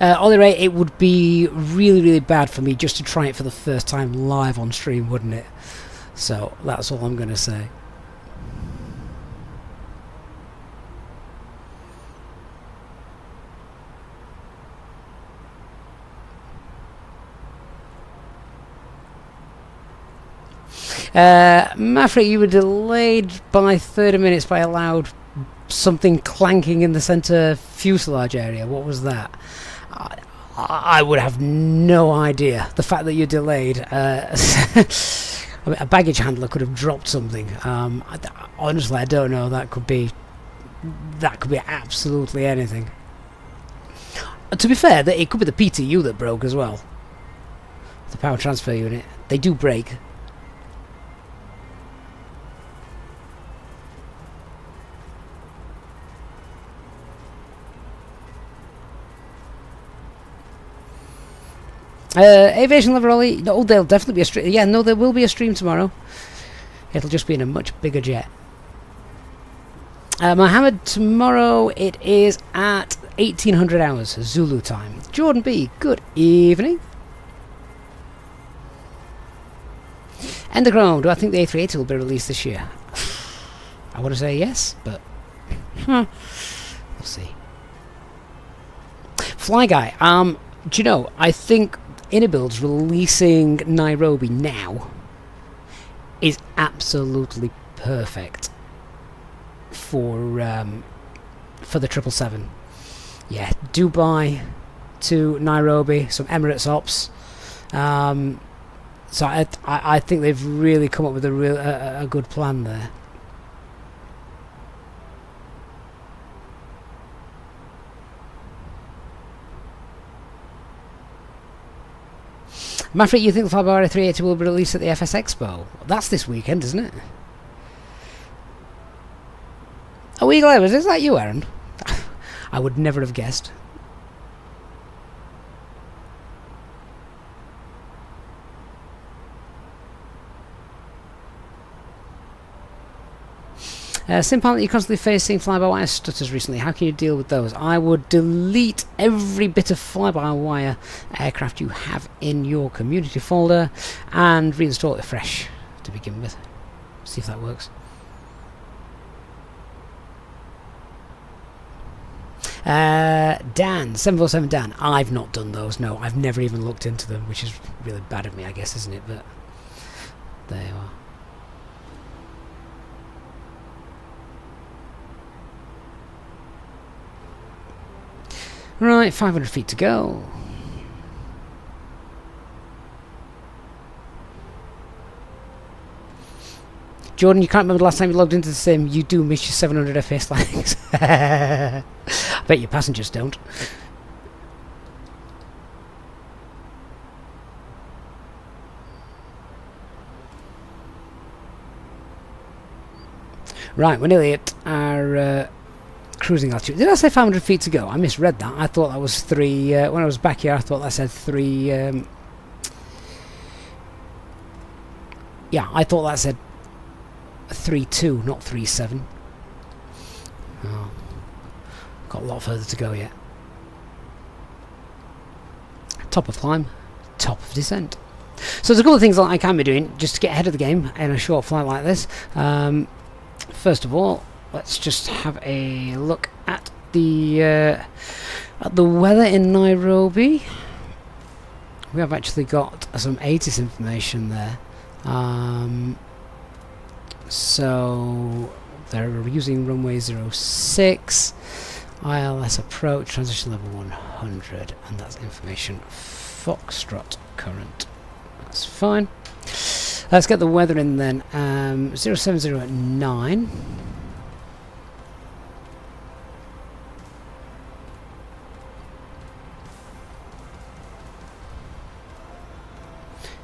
Ollie Ray, it would be really, really bad for me just to try it for the first time live on stream, wouldn't it? So that's all I'm going to say. Maverick, you were delayed by 30 minutes by a loud something clanking in the centre fuselage area. What was that? I would have no idea. The fact that you're delayed, I mean, a baggage handler could have dropped something. Honestly, I don't know. That could be absolutely anything. To be fair, it could be the PTU that broke as well. The power transfer unit. They do break. Aviation Lover Ollie, no, there'll definitely be a stream. Yeah, no, there will be a stream tomorrow. It'll just be in a much bigger jet. Mohammed, tomorrow it is at 1800 hours Zulu time. Jordan B, good evening. Enderchrome, do I think the A380 will be released this year? I want to say yes, but we'll see. Fly Guy, do you know, I think IniBuilds releasing Nairobi now is absolutely perfect for the 777. Yeah, Dubai to Nairobi, some Emirates ops. So I think they've really come up with a good plan there. Maverick, you think the Flyby 380 will be released at the FS Expo? That's this weekend, isn't it? Oh, Eagle Airways, is that you, Aaron? I would never have guessed. Simpilot, you're constantly facing fly-by-wire stutters recently. How can you deal with those? I would delete every bit of fly-by-wire aircraft you have in your community folder and reinstall it fresh to begin with. See if that works. Dan, 747 Dan. I've not done those, no. I've never even looked into them, which is really bad of me, I guess, isn't it? But there you are. Right, 500 feet to go. Jordan, you can't remember the last time you logged into the sim. You do miss your 700 FPS lags. I bet your passengers don't. Right, we're nearly at our cruising altitude. Did I say 500 feet to go? I misread that. I thought that was 3. When I was back here, I thought that said 3. Yeah, I thought that said 3.2, not 3.7. Oh, got a lot further to go yet. Top of climb, top of descent. So there's a couple of things that I can be doing just to get ahead of the game in a short flight like this. First of all, let's just have a look at the weather in Nairobi. We have actually got some ATIS information there. So they're using runway 06. ILS approach, transition level 100, and that's information Foxtrot current. That's fine. Let's get the weather in then. 0709.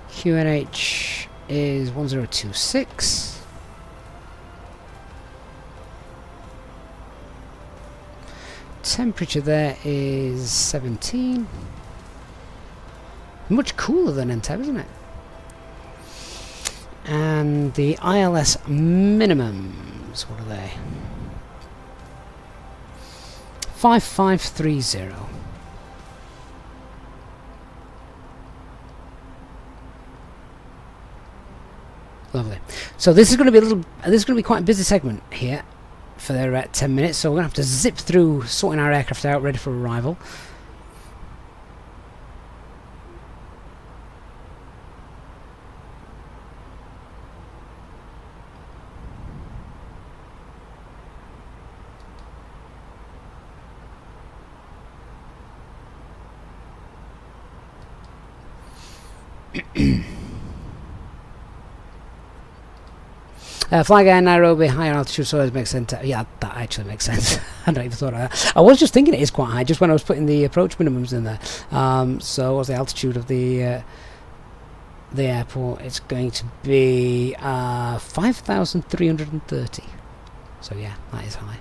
QNH is 1026. Temperature there is 17. Much cooler than Entebbe, isn't it? And the ILS minimums, what are they? 5530. Lovely. So this is going to be this is going to be quite a busy segment here for their 10 minutes. So we're going to have to zip through sorting our aircraft out, ready for arrival. Fly guy in Nairobi, higher altitude, so it makes sense. Yeah, that actually makes sense. I don't even thought of that. I was just thinking it is quite high, just when I was putting the approach minimums in there. So what's the altitude of the airport? It's going to be 5,330. So yeah, that is high.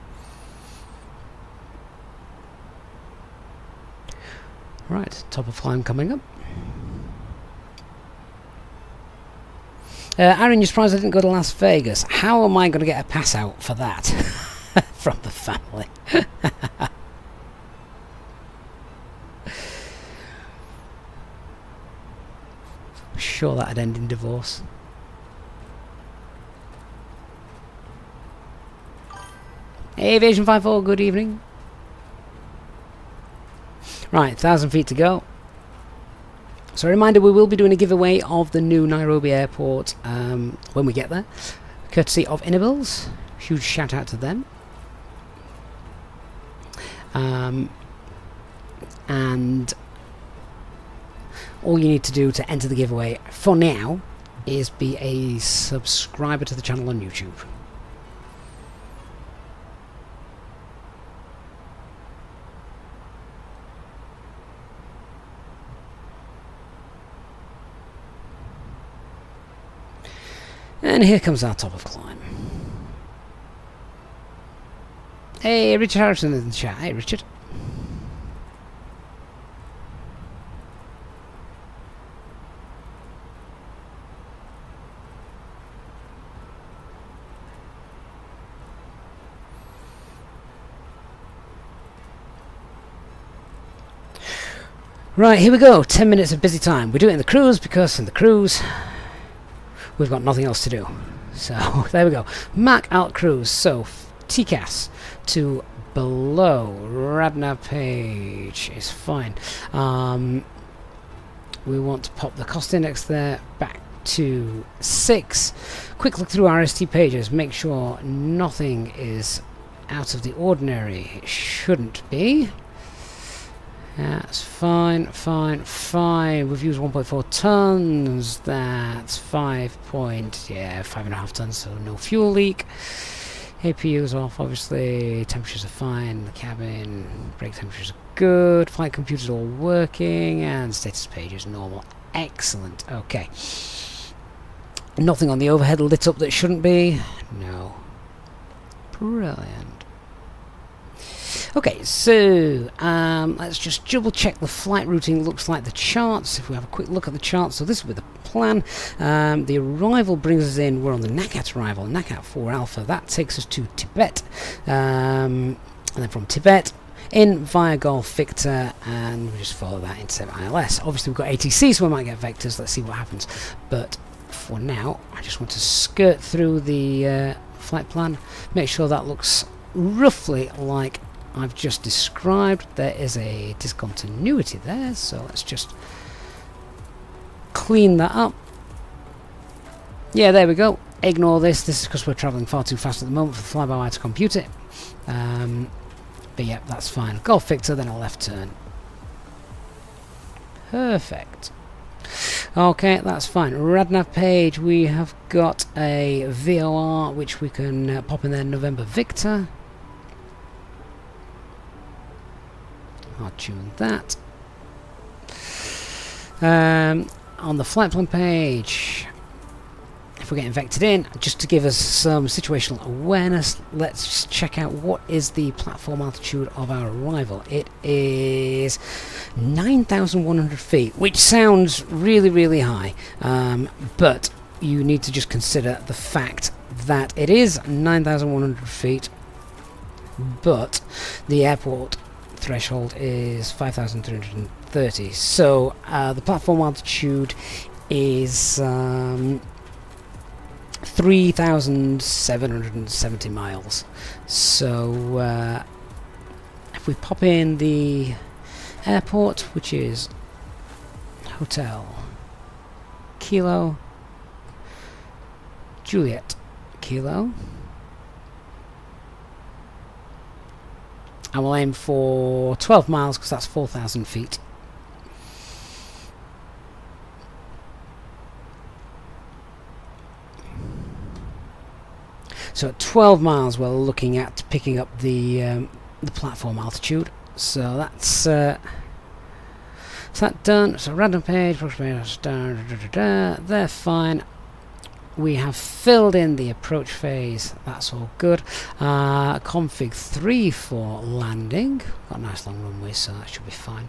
Right, top of climb coming up. Aaron, you're surprised I didn't go to Las Vegas. How am I going to get a pass out for that from the family? I'm sure that'd end in divorce. Hey, Aviation 54, good evening. Right, 1,000 feet to go. So a reminder, we will be doing a giveaway of the new Nairobi Airport when we get there, courtesy of IniBuilds. Huge shout out to them. And all you need to do to enter the giveaway for now is be a subscriber to the channel on YouTube. And here comes our top of climb. Hey, Richard Harrison in the chat. Hey, Richard. Right, here we go. 10 minutes of busy time. We do it in the cruise because in the cruise we've got nothing else to do. So there we go. Mac out cruise. So TCAS to below. Radna page is fine. We want to pop the cost index there back to 6. Quick look through RST pages. Make sure nothing is out of the ordinary. It shouldn't be. That's fine, fine, fine. We've used 1.4 tons. That's 5.5 tons, so no fuel leak. APU's off, obviously. Temperatures are fine. The cabin, brake temperatures are good. Flight computer's all working, and status page is normal. Excellent. Okay. Nothing on the overhead lit up that shouldn't be. No. Brilliant. Okay, so let's just double check the flight routing looks like the charts. If we have a quick look at the charts, so this will be the plan. The arrival brings us in, we're on the NACAT arrival, NACAT 4 Alpha. That takes us to Tibet, and then from Tibet in via Golf Victor, and we just follow that into ILS. Obviously we've got ATC, so we might get vectors. Let's see what happens. But for now, I just want to skirt through the flight plan, make sure that looks roughly like I've just described. There is a discontinuity there, so let's just clean that up. Yeah, there we go. Ignore this. This is because we're travelling far too fast at the moment for the fly-by-wire to compute it. But yeah, that's fine. Golf Victor, then a left turn. Perfect. Okay, that's fine. Radnav page, we have got a VOR which we can pop in there, November Victor. I'll tune that. On the flight plan page, if we're getting vectored in, just to give us some situational awareness, let's check out what is the platform altitude of our arrival. It is 9,100 feet, which sounds really, really high, but you need to just consider the fact that it is 9,100 feet, but the airport threshold is 5,330. So the platform altitude is 3,770 miles. So if we pop in the airport, which is Hotel Kilo Juliet Kilo, and we'll aim for 12 miles because that's 4,000 feet. So at 12 miles we're looking at picking up the platform altitude. So that's that done. So random page, they're fine. We have filled in the approach phase, that's all good. Config 3 for landing. Got a nice long runway, so that should be fine.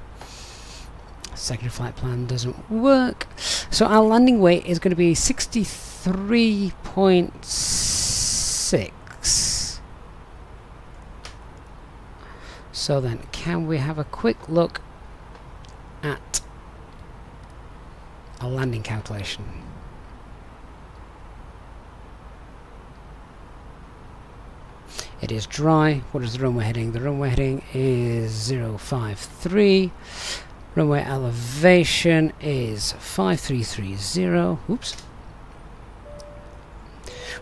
Secondary flight plan doesn't work. So our landing weight is going to be 63.6. So then, can we have a quick look at a landing calculation? It is dry. What is the runway heading? The runway heading is 053. Runway elevation is 5330. Oops.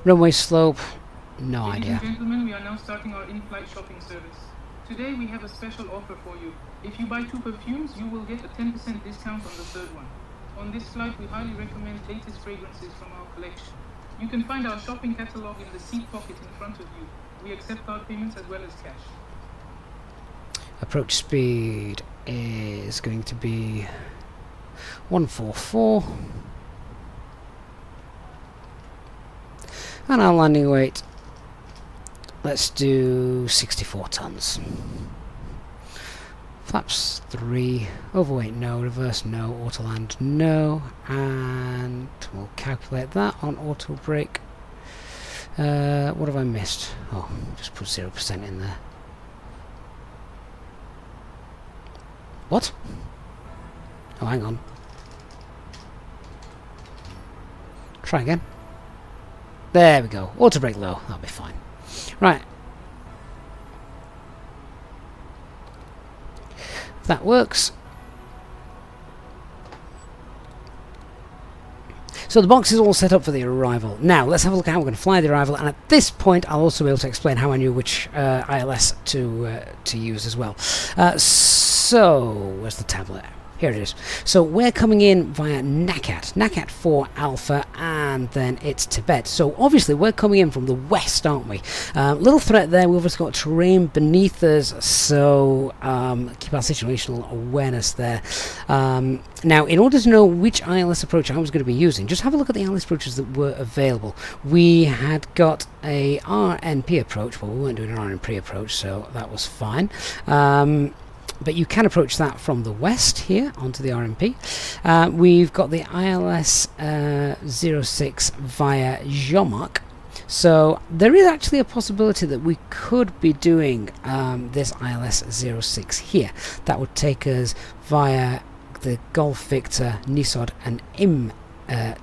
Runway slope, no Ladies idea. and gentlemen, we are now starting our in-flight shopping service. Today we have a special offer for you. If you buy 2 perfumes, you will get a 10% discount on the third one. On this flight, we highly recommend latest fragrances from our collection. You can find our shopping catalog in the seat pocket in front of you. We accept card payments as well as cash. Approach speed is going to be 144. And our landing weight, let's do 64 tons. Flaps 3, overweight no, reverse no, auto land no, and we'll calculate that on auto brake. What have I missed? Oh, just put 0% in there. What? Oh, hang on. Try again. There we go. Auto brake low. That'll be fine. Right. That works. So the box is all set up for the arrival. Now let's have a look at how we're going to fly the arrival, and at this point I'll also be able to explain how I knew which ILS to use as well. So where's the tablet? Here it is. So we're coming in via Nakat 4 Alpha, and then it's Tibet. So obviously we're coming in from the west, aren't we? Little threat there. We've also got terrain beneath us, so keep our situational awareness there. Now, in order to know which ILS approach I was going to be using, just have a look at the ILS approaches that were available. We had got a RNP approach. Well, we weren't doing an RNP approach, so that was fine. But you can approach that from the west here onto the RMP. We've got the ILS 06 via Zhomak. So there is actually a possibility that we could be doing this ILS 06 here. That would take us via the Golf Victor, Nisod and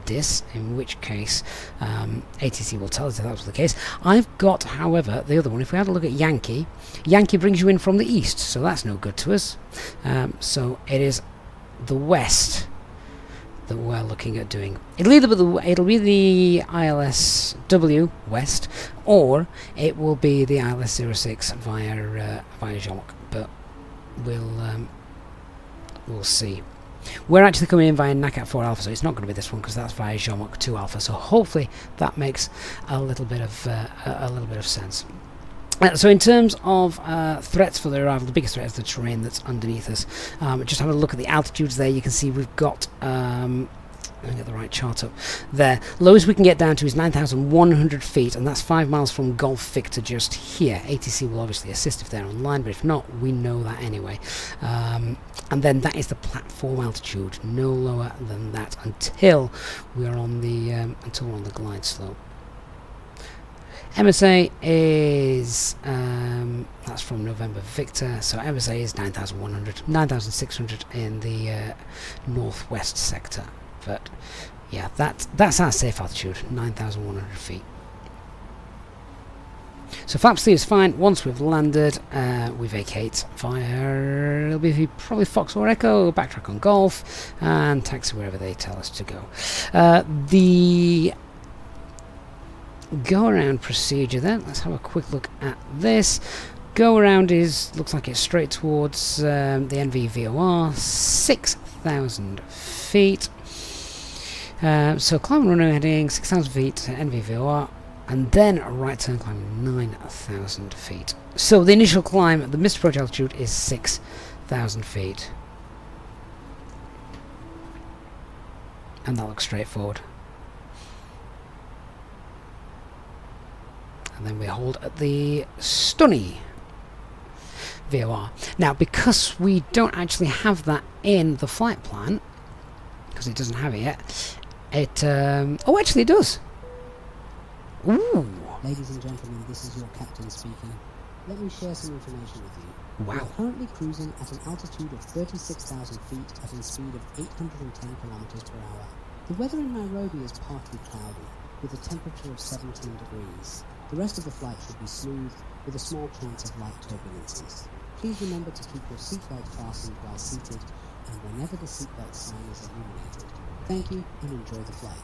DIS, in which case ATC will tell us if that was the case. I've got, however, the other one. If we have a look at Yankee brings you in from the east, so that's no good to us. So it is the west that we're looking at doing. It'll be the ILSW West, or it will be the ILS 06 via Jean-Marc, but we'll see. We're actually coming in via NACAT 4 Alpha, so it's not going to be this one because that's via Jean-Marc 2 Alpha. So hopefully that makes a little bit of sense. So in terms of threats for the arrival, the biggest threat is the terrain that's underneath us. Just have a look at the altitudes there. You can see we've got, let me get the right chart up there. Lowest we can get down to is 9,100 feet, and that's 5 miles from Golf Victor just here. ATC will obviously assist if they're online, but if not, we know that anyway. And then that is the platform altitude, no lower than that until we're on the glide slope. MSA is that's from November Victor, so MSA is 9,100, 9,600 in the northwest sector. But yeah, that's our safe altitude, 9,100 feet. So flaps 3 is fine. Once we've landed, we vacate via, it'll be probably Fox or Echo, backtrack on Golf, and taxi wherever they tell us to go. The go around procedure then, let's have a quick look at this. Go around looks like it's straight towards the NV VOR, 6,000 feet. So climb runway heading 6,000 feet to NV VOR, and then a right turn climbing 9,000 feet. So the initial climb at the missed approach altitude is 6,000 feet. And that looks straightforward. And then we hold at the Stunny VOR. Now, because we don't actually have that in the flight plan, because it doesn't have it yet, oh, actually it does. Ooh. Ladies and gentlemen, this is your captain speaking. Let me share some information with you. Wow. We're currently cruising at an altitude of 36,000 feet at a speed of 810 kilometers per hour. The weather in Nairobi is partly cloudy, with a temperature of 17 degrees. The rest of the flight should be smooth, with a small chance of light turbulences. Please remember to keep your seatbelt fastened while seated, and whenever the seatbelt sign is illuminated. Thank you, and enjoy the flight.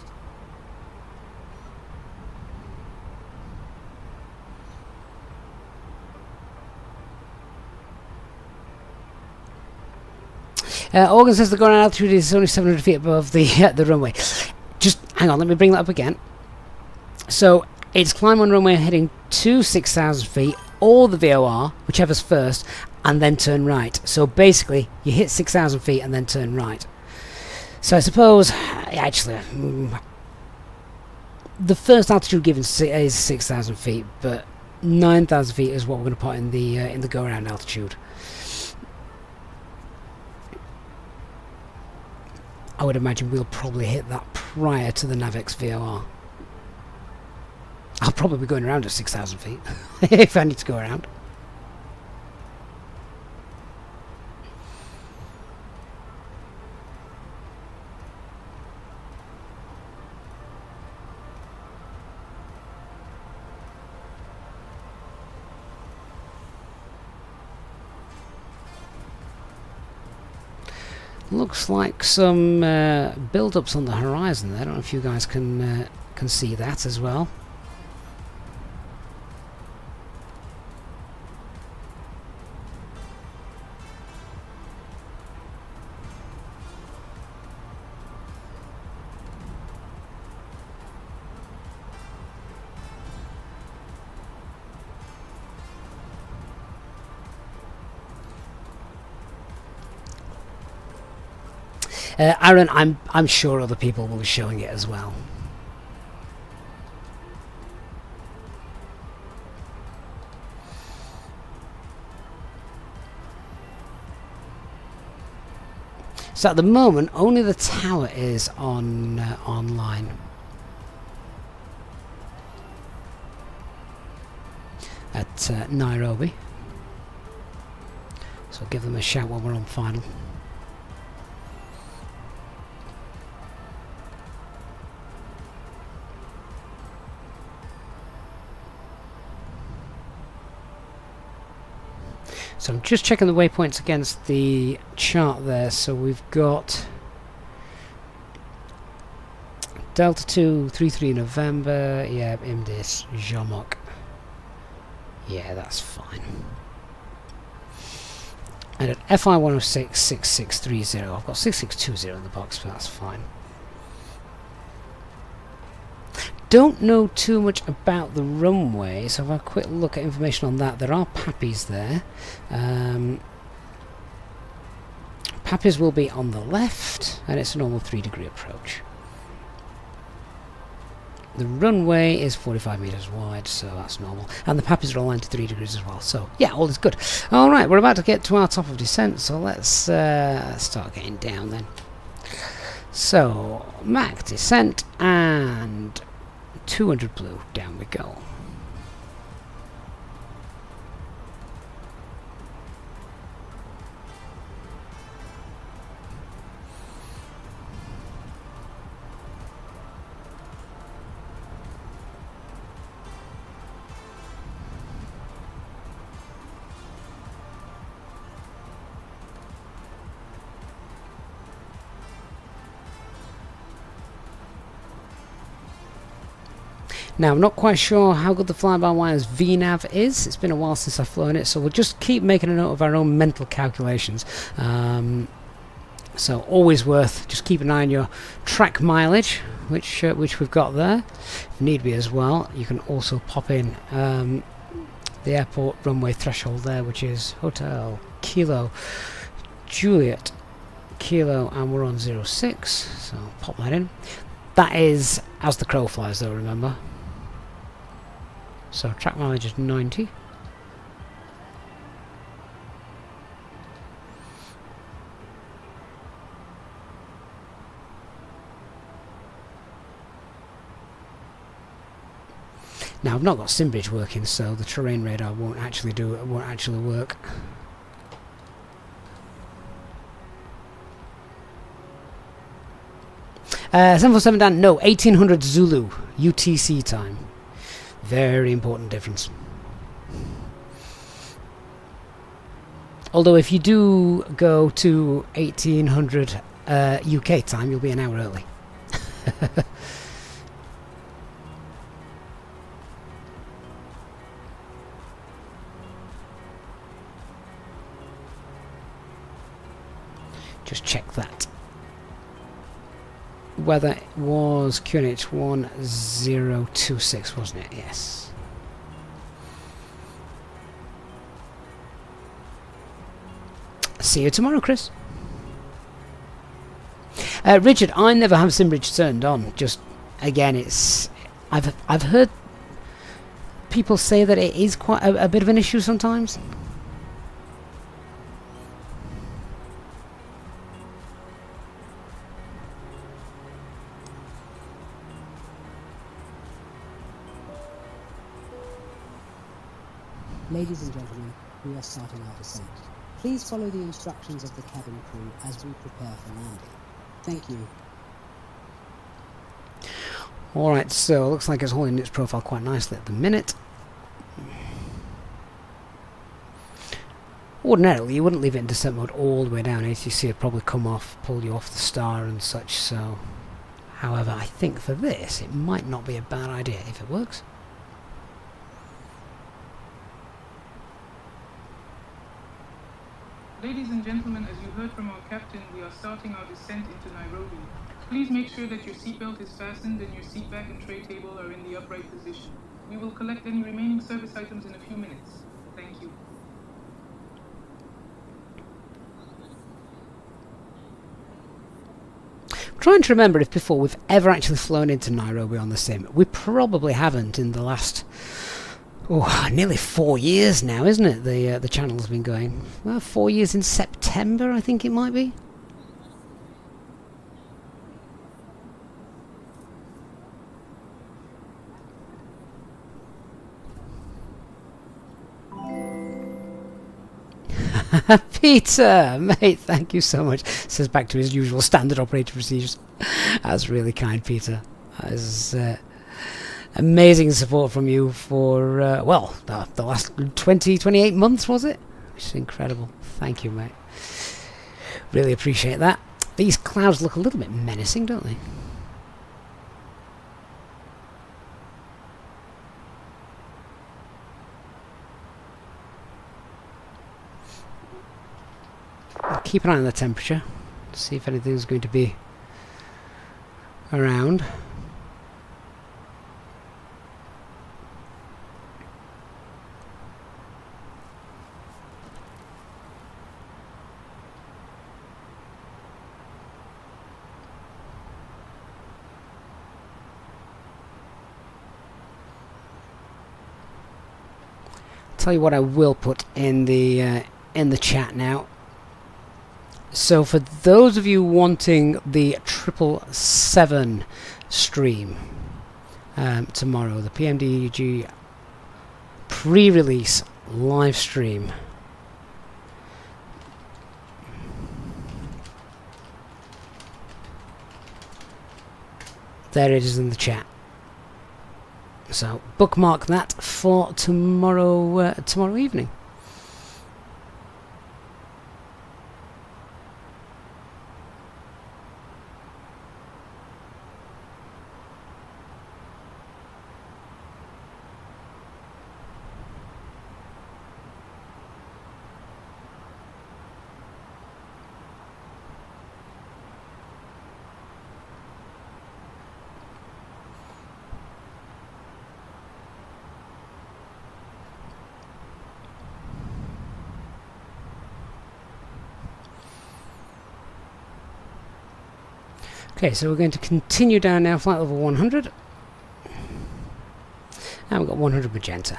Organ says the ground altitude is only 700 feet above the runway. Just hang on, let me bring that up again. So it's climb on runway heading to 6,000 feet, or the VOR, whichever's first, and then turn right. So basically, you hit 6,000 feet and then turn right. So I suppose, actually, the first altitude given is 6,000 feet, but 9,000 feet is what we're going to put in the go-around altitude. I would imagine we'll probably hit that prior to the Navex VOR. I'll probably be going around at 6,000 feet if I need to go around. Looks like some build-ups on the horizon there. I don't know if you guys can see that as well. Aaron, I'm sure other people will be showing it as well. So at the moment, only the tower is online. At Nairobi. So give them a shout while we're on final. So I'm just checking the waypoints against the chart there. So we've got Delta 233 November. Yeah, Imdis Jomok. Yeah, that's fine. And at FI 106 6630, I've got 6620 in the box, but that's fine. Don't know too much about the runway, so if I have a quick look at information on that, there are pappies there. Pappies will be on the left, and it's a normal 3-degree approach. The runway is 45 meters wide, so that's normal. And the pappies are all 93 degrees as well, so yeah, all is good. Alright, we're about to get to our top of descent, so let's start getting down then. So, Mac descent, and 200 blue, down we go. Now, I'm not quite sure how good the fly-by-wire's VNav is. It's been a while since I've flown it, so we'll just keep making a note of our own mental calculations. So always worth just keep an eye on your track mileage, which we've got there. If need be as well, you can also pop in the airport runway threshold there, which is Hotel Kilo Juliet Kilo, and we're on 06, so pop that in. That is as the crow flies though, remember. So track mileage is 90. Now I've not got SimBridge working, so the terrain radar won't actually work. Uh, 747 Dan, no, 1800 Zulu UTC time. Very important difference. Although if you do go to 1800 UK time, you'll be an hour early. Just check that. Weather was QNH 1026, wasn't it? Yes. See you tomorrow, Chris. Richard, I never have SimBridge turned on. Just again, I've heard people say that it is quite a bit of an issue sometimes. Ladies and gentlemen, we are starting our descent. Please follow the instructions of the cabin crew as we prepare for landing. Thank you. Alright, so it looks like it's holding its profile quite nicely at the minute. Ordinarily, you wouldn't leave it in descent mode all the way down. ATC would probably come off, pull you off the star and such, so... However, I think for this, it might not be a bad idea if it works. Ladies and gentlemen, as you heard from our captain, we are starting our descent into Nairobi. Please make sure that your seatbelt is fastened and your seat back and tray table are in the upright position. We will collect any remaining service items in a few minutes. Thank you. I'm trying to remember if before we've ever actually flown into Nairobi on the sim. We probably haven't in the last... Oh, nearly 4 years now, isn't it? The channel's been going. Well, 4 years in September, I think it might be. Peter, mate, thank you so much. Says back to his usual standard operating procedures. That's really kind, Peter. That is... amazing support from you for, well, the last 28 months, was it? Which is incredible. Thank you, mate. Really appreciate that. These clouds look a little bit menacing, don't they? keep an eye on the temperature, see if anything's going to be around. Tell you what I will put in the chat now. So for those of you wanting the 777 stream tomorrow, the PMDG pre-release live stream, there it is in the chat. So bookmark that for tomorrow evening. Okay, so we're going to continue down now, flight level 100. And we've got 100 magenta.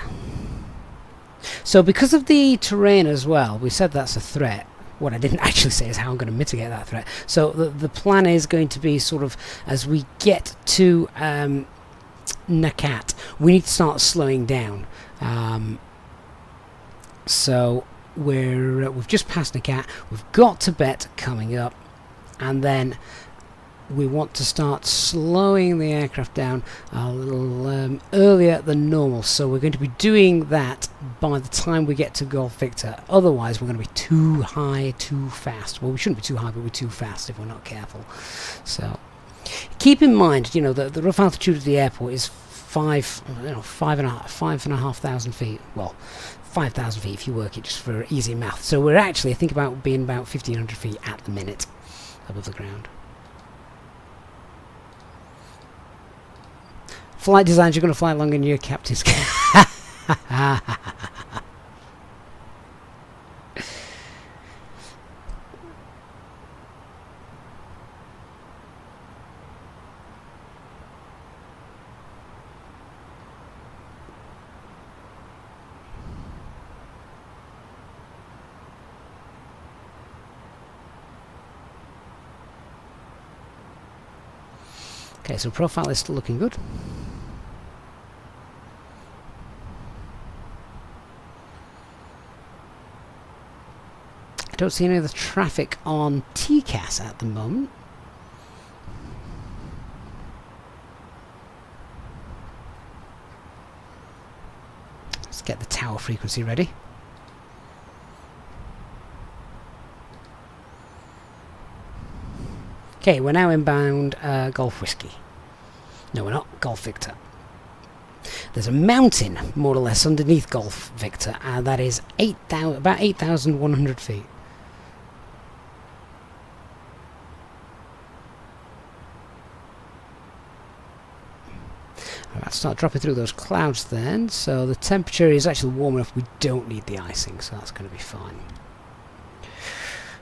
So because of the terrain as well, we said that's a threat. What I didn't actually say is how I'm going to mitigate that threat. So the plan is going to be sort of, as we get to Nakat, we need to start slowing down. So we've just passed Nakat, we've got Tibet coming up, and then we want to start slowing the aircraft down a little earlier than normal. So we're going to be doing that by the time we get to Golf Victor. Otherwise we're going to be too high, too fast. Well, we shouldn't be too high, but we're too fast if we're not careful. So keep in mind, you know, the rough altitude of the airport is 5,500 feet. Well, 5,000 feet if you work it just for easy math. So we're actually, I think, about being about 1,500 feet at the minute above the ground. Flight designs, you're going to fly longer than your captain's. Okay, so profile is still looking good. Don't see any of the traffic on TCAS at the moment. Let's get the tower frequency ready. Okay, we're now inbound Golf Whiskey. No, we're not. Golf Victor. There's a mountain, more or less, underneath Golf Victor, and that is about 8,100 feet. Alright, start dropping through those clouds then. So the temperature is actually warm enough. We don't need the icing, so that's going to be fine.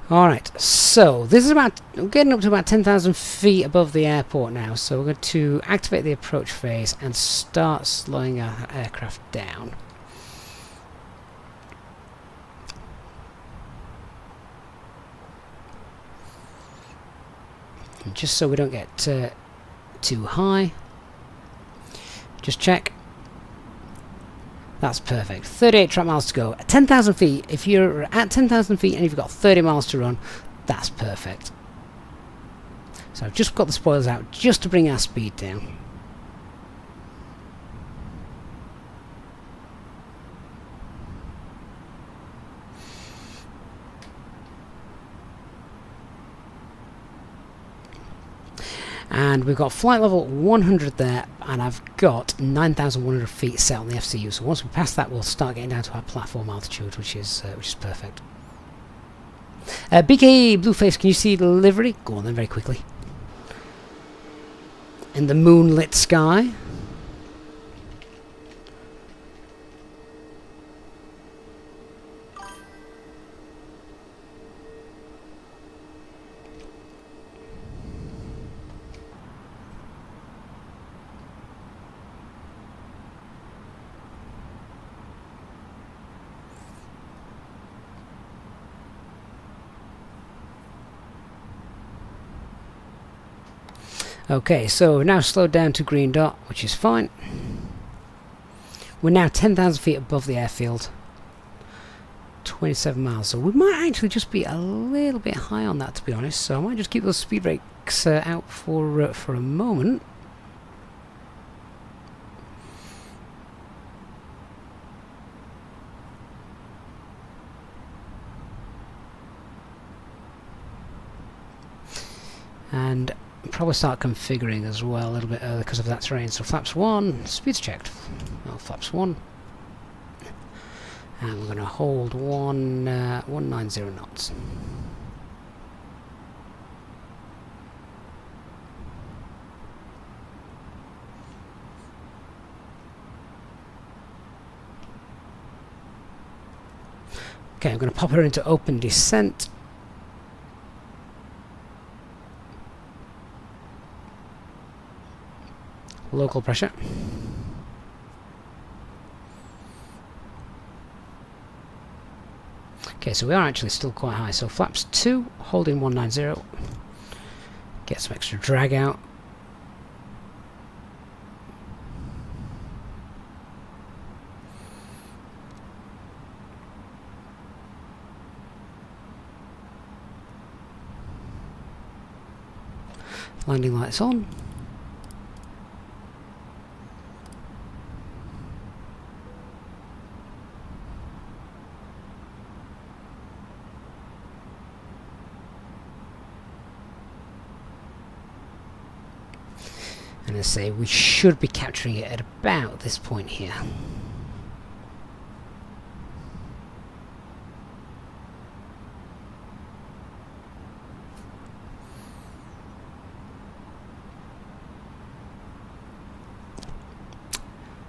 Alright, so this is we're getting up to about 10,000 feet above the airport now. So we're going to activate the approach phase and start slowing our aircraft down. And just so we don't get too high. Just check. That's perfect. 38 track miles to go. At 10,000 feet, if you're at 10,000 feet and you've got 30 miles to run, that's perfect. So I've just got the spoilers out just to bring our speed down. And we've got flight level 100 there, and I've got 9,100 feet set on the FCU. So once we pass that, we'll start getting down to our platform altitude, which is perfect. BK Blueface, can you see the livery? Go on then, very quickly. In the moonlit sky. Okay, so we're now slowed down to green dot, which is fine. We're now 10,000 feet above the airfield. 27 miles, so we might actually just be a little bit high on that, to be honest. So I might just keep those speed brakes out for a moment. And probably start configuring as well a little bit earlier because of that terrain. So flaps 1, speed's checked. Oh, flaps 1. And we're going to hold 190 knots. Okay, I'm going to pop her into open descent. Local pressure. Okay, so we are actually still quite high. So flaps 2, holding 190. Get some extra drag out. Landing lights on. And I say we should be capturing it at about this point here.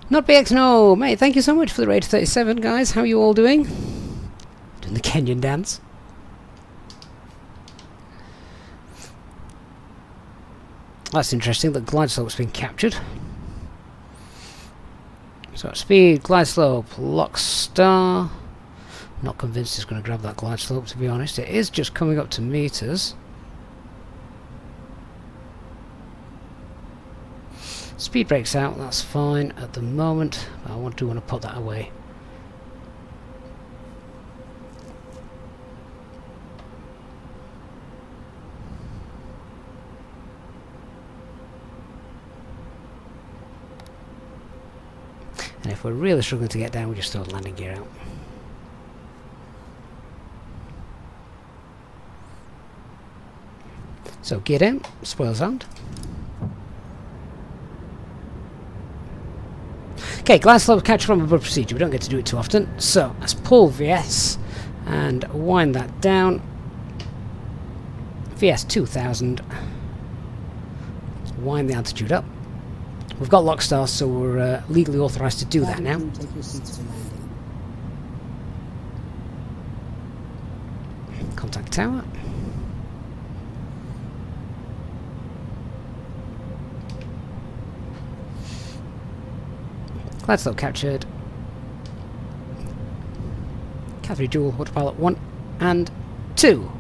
Not BX, no, mate. Thank you so much for the raid 37, guys. How are you all doing? Doing the Kenyan dance. That's interesting that glide slope's been captured. So speed, glide slope, lock star. Not convinced it's going to grab that glide slope, to be honest. It is just coming up to meters. Speed brakes out, that's fine at the moment. But I do want to put that away. And if we're really struggling to get down, we just throw the landing gear out. So gear down, spoil sound. Okay, glide slope catch from above procedure. We don't get to do it too often. So let's pull VS and wind that down. VS 2000. Wind the altitude up. We've got lock stars, so we're legally authorised to do that now. Take your seats for landing. Contact tower. Glide slope captured. Cavalry dual, autopilot 1 and 2.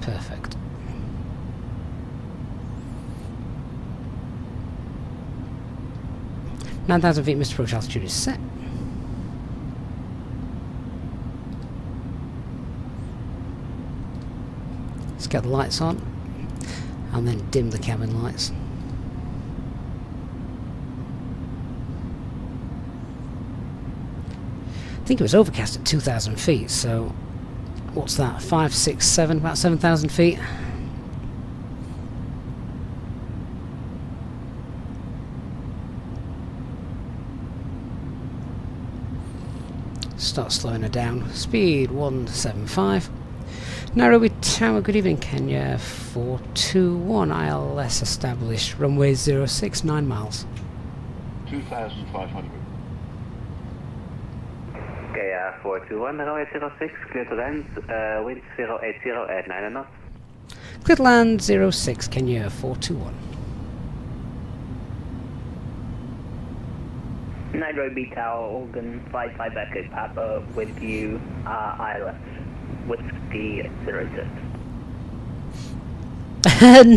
Perfect. (9,000 feet missed approach altitude is set. Let's get the lights on and then dim the cabin lights. I think it was overcast at 2,000 feet, so what's that? 5, 6, 7, about 7,000 feet. start slowing her down. Speed 175. Nairobi Tower, good evening Kenya, 421 ILS established, runway 06, 9 miles. 2,500. Okay, 421, runway 06, clear to land, wind 080 at 9 knots. Clear to land 06, Kenya, 421. Nairobi Tower, Organ 55 Echo Papa with you, ILS, Whiskey 06.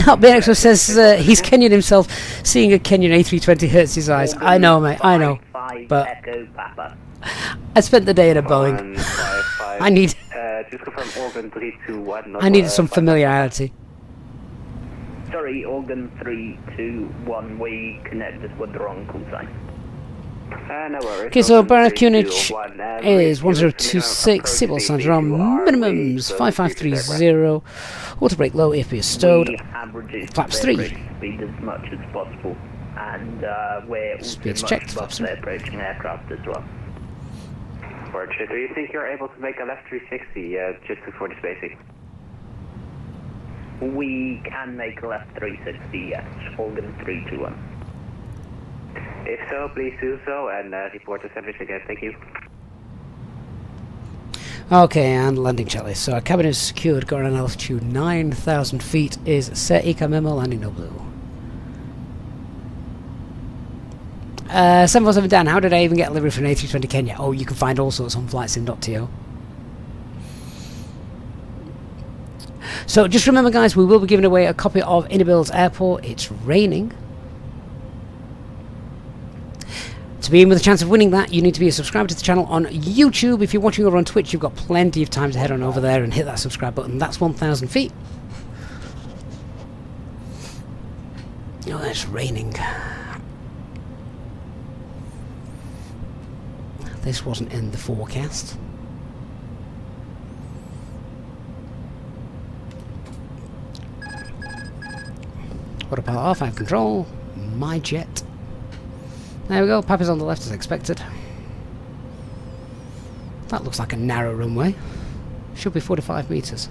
Not being extra says he's Kenyan himself, seeing a Kenyan A320 hurts his eyes. I know, mate, I know. But Echo Papa. I spent the day in a Boeing. I need. Just confirm Organ 321. I needed some familiarity. Sorry, Organ 321. We connected with the wrong call sign. No worries. Okay, so Baron Kunich is 1026, seatbelt signs are on, minimums 5530, water brake low, AFB is stowed, flaps 3. Speed as much as possible, and we're Speed's also checked, much flaps above 3. the approaching aircraft as well. Roger, do you think you're able to make a left 360 just before the spacing? We can make a left 360, yes, Organ 321. If so, please do so and report to service again. Thank you. Okay, and landing checklist. So our cabin is secured, got an altitude 9,000 feet, is set, ECA memo, landing no blue. 747 Dan, how did I even get a livery for an A320 Kenya? Oh, you can find all sorts on flightsim.to. So just remember guys, we will be giving away a copy of IniBuilds Airport. It's raining. To be in with a chance of winning that, you need to be a subscriber to the channel on YouTube. If you're watching over on Twitch, you've got plenty of time to head on over there and hit that subscribe button. That's 1,000 feet. Oh, it's raining. This wasn't in the forecast. Autopilot R5 control. My jet. There we go, Papa's on the left as expected. That looks like a narrow runway. Should be 45 metres.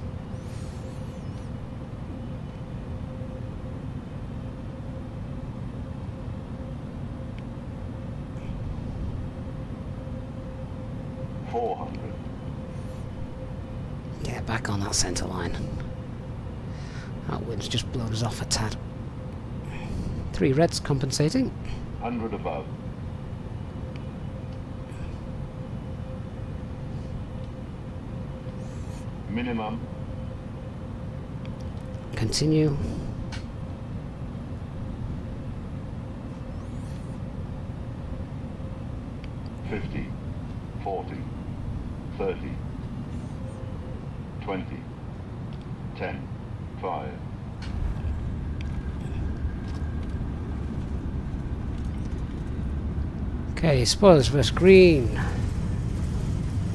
Get back on that centre line. That wind's just blown us off a tad. 3 reds compensating. 100 above. Minimum. Continue. $50, $40, $30, $20, $10, $5. Okay, spoilers versus green.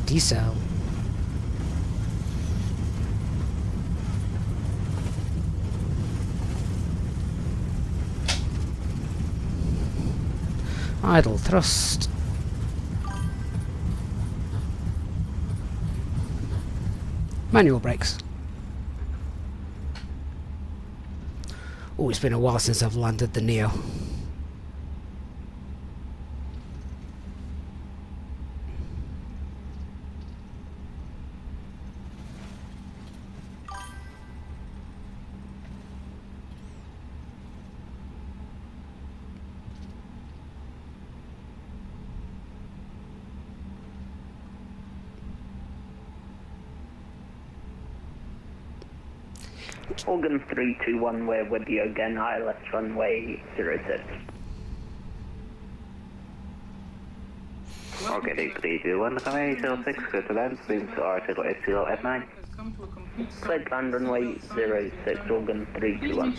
Decel. Idle thrust. Manual brakes. Oh, it's been a while since I've landed the Neo. Organ 321, we're with you again, ILS runway 06. Okay, 321, runway 06, clear to land, winds are 080 at 9. Clear to land runway 06, Organ 321.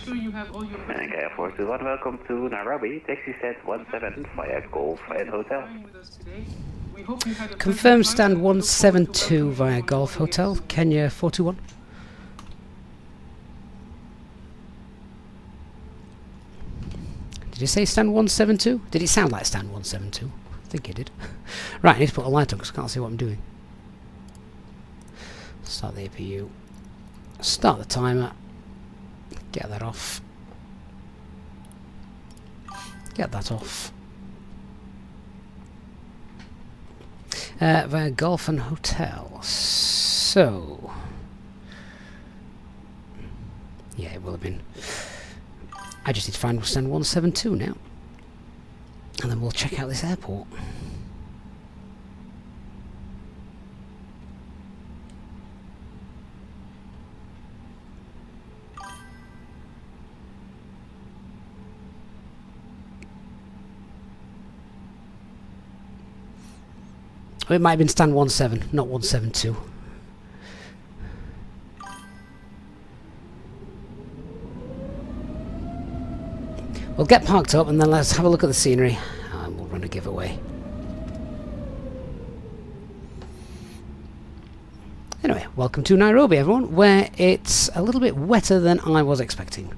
Okay, 421, welcome to Nairobi, taxi set 17 via Golf and Hotel. Confirm stand 172 via Golf Hotel, Kenya 421. Did you say stand 172? Did it sound like stand 172? think it did. Right, I need to put a light on because I can't see what I'm doing. Start the APU. Start the timer. Get that off. Get that off. Via Golf and Hotel. So... yeah, it will have been. I just need to find stand 172 now. And then we'll check out this airport. Oh, it might have been stand 17, not 172. We'll get parked up and then let's have a look at the scenery and we'll run a giveaway. Anyway, welcome to Nairobi everyone, where it's a little bit wetter than I was expecting.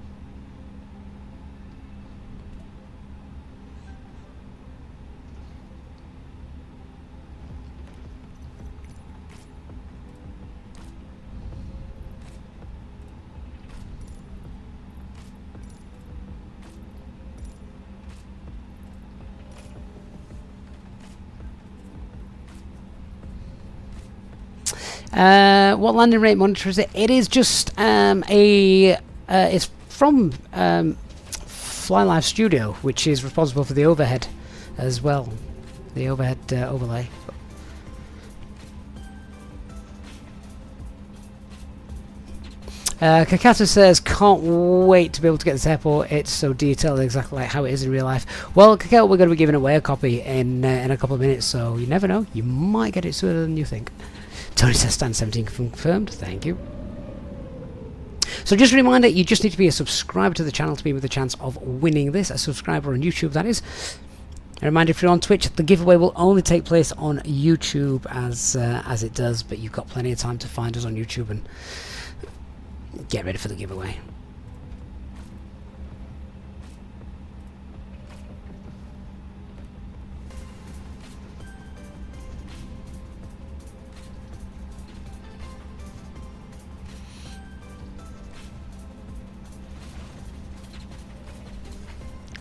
What landing rate monitor is it? It is just it's from FlyLife Studio, which is responsible for the overhead as well, the overhead overlay. Kakato says, can't wait to be able to get this airport. It's so detailed, exactly like how it is in real life. Well, Kakato, we're going to be giving away a copy in a couple of minutes, so you never know. You might get it sooner than you think. Tony says stand 17 confirmed. Thank you. So just a reminder, you just need to be a subscriber to the channel to be with a chance of winning this. A subscriber on YouTube, that is. A reminder, if you're on Twitch, the giveaway will only take place on YouTube as it does, but you've got plenty of time to find us on YouTube and get ready for the giveaway.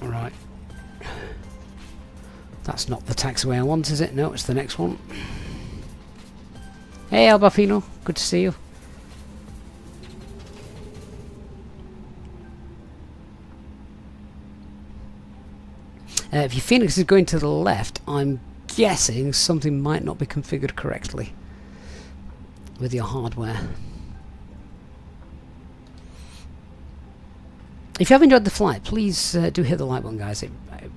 Right. That's not the taxiway I want, is it? No, it's the next one. Hey, Albafino. Good to see you. If your Phoenix is going to the left, I'm guessing something might not be configured correctly with your hardware. If you have enjoyed the flight, please do hit the like button, guys. It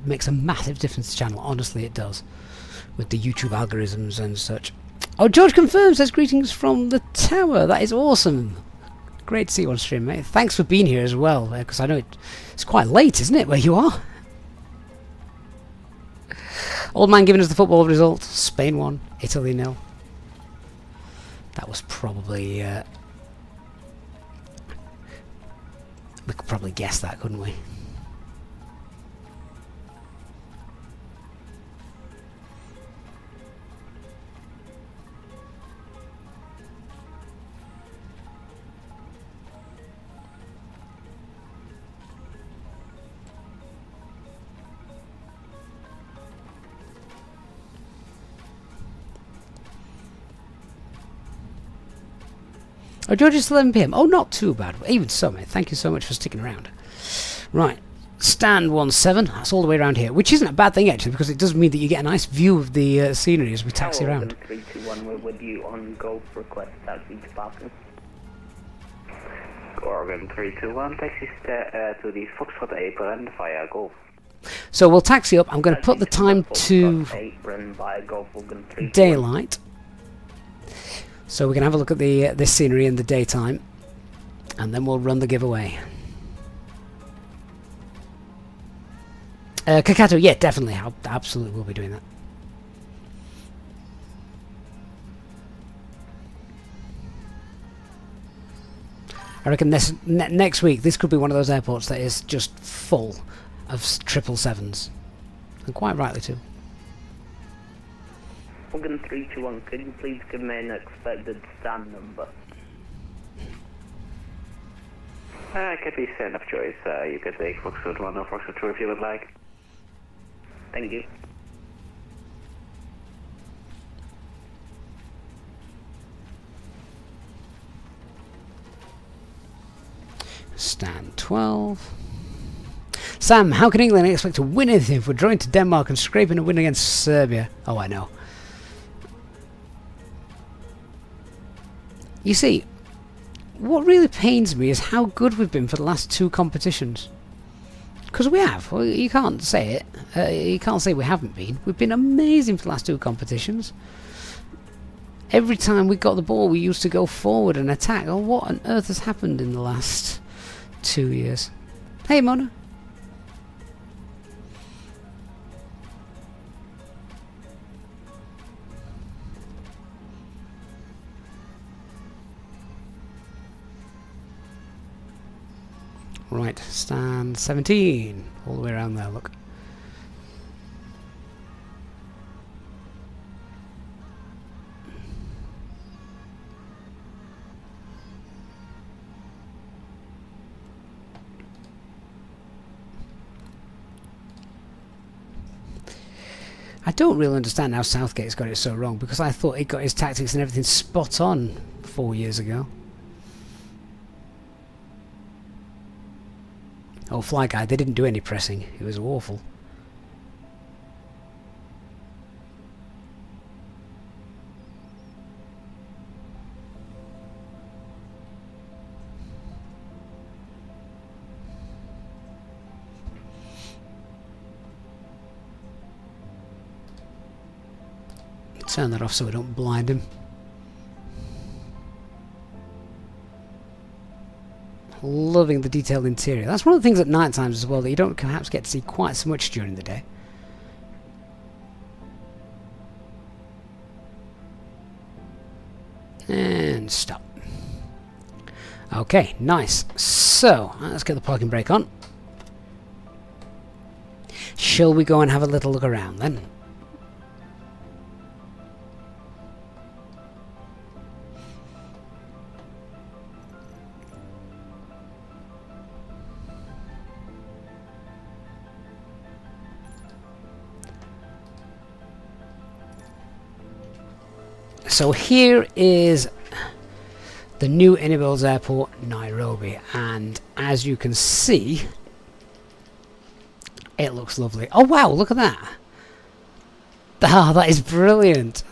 makes a massive difference to the channel. Honestly, it does. With the YouTube algorithms and such. Oh, George confirms, says greetings from the tower. That is awesome. Great to see you on stream, mate. Thanks for being here as well, because I know it's quite late, isn't it, where you are? Old man giving us the football result. Spain 1, Italy 0. That was probably... we could probably guess that, couldn't we? Oh, George, it's 11 PM. Oh, not too bad. Even so, mate. Thank you so much for sticking around. Right. Stand 17. That's all the way around here. Which isn't a bad thing, actually, because it does mean that you get a nice view of the scenery as we taxi around. 321, we're with you on Golf request taxi to parking. Oregon 321, taxi to the Foxtrot apron via Golf. So we'll taxi up. I'm going to put the time to daylight. So we can have a look at this scenery in the daytime, and then we'll run the giveaway. Kakato, yeah, definitely. I absolutely will be doing that. I reckon next week this could be one of those airports that is just full of 777s, and quite rightly too. Organ 321, could you please give me an expected stand number? It could be stand of choice. You could take Foxtrot 1 or Foxtrot 2 if you would like. Thank you. Stand 12. Sam, how can England expect to win anything if we're drawing to Denmark and scraping a win against Serbia? Oh, I know. You see, what really pains me is how good we've been for the last 2 competitions. Because we have. Well, you can't say it. You can't say we haven't been. We've been amazing for the last 2 competitions. Every time we got the ball, we used to go forward and attack. Oh, what on earth has happened in the last 2 years? Hey, Mona. Right, stand 17. All the way around there, look. I don't really understand how Southgate's got it so wrong, because I thought he got his tactics and everything spot on 4 years ago. Oh, Fly Guy, they didn't do any pressing. It was awful. Turn that off so we don't blind him. Loving the detailed interior. That's one of the things at night times as well that you don't perhaps get to see quite so much during the day. And stop. Okay, nice. So, let's get the parking brake on. Shall we go and have a little look around then? So here is the new IniBuilds Airport, Nairobi, and as you can see, it looks lovely. Oh wow, look at that! Ah, that is brilliant!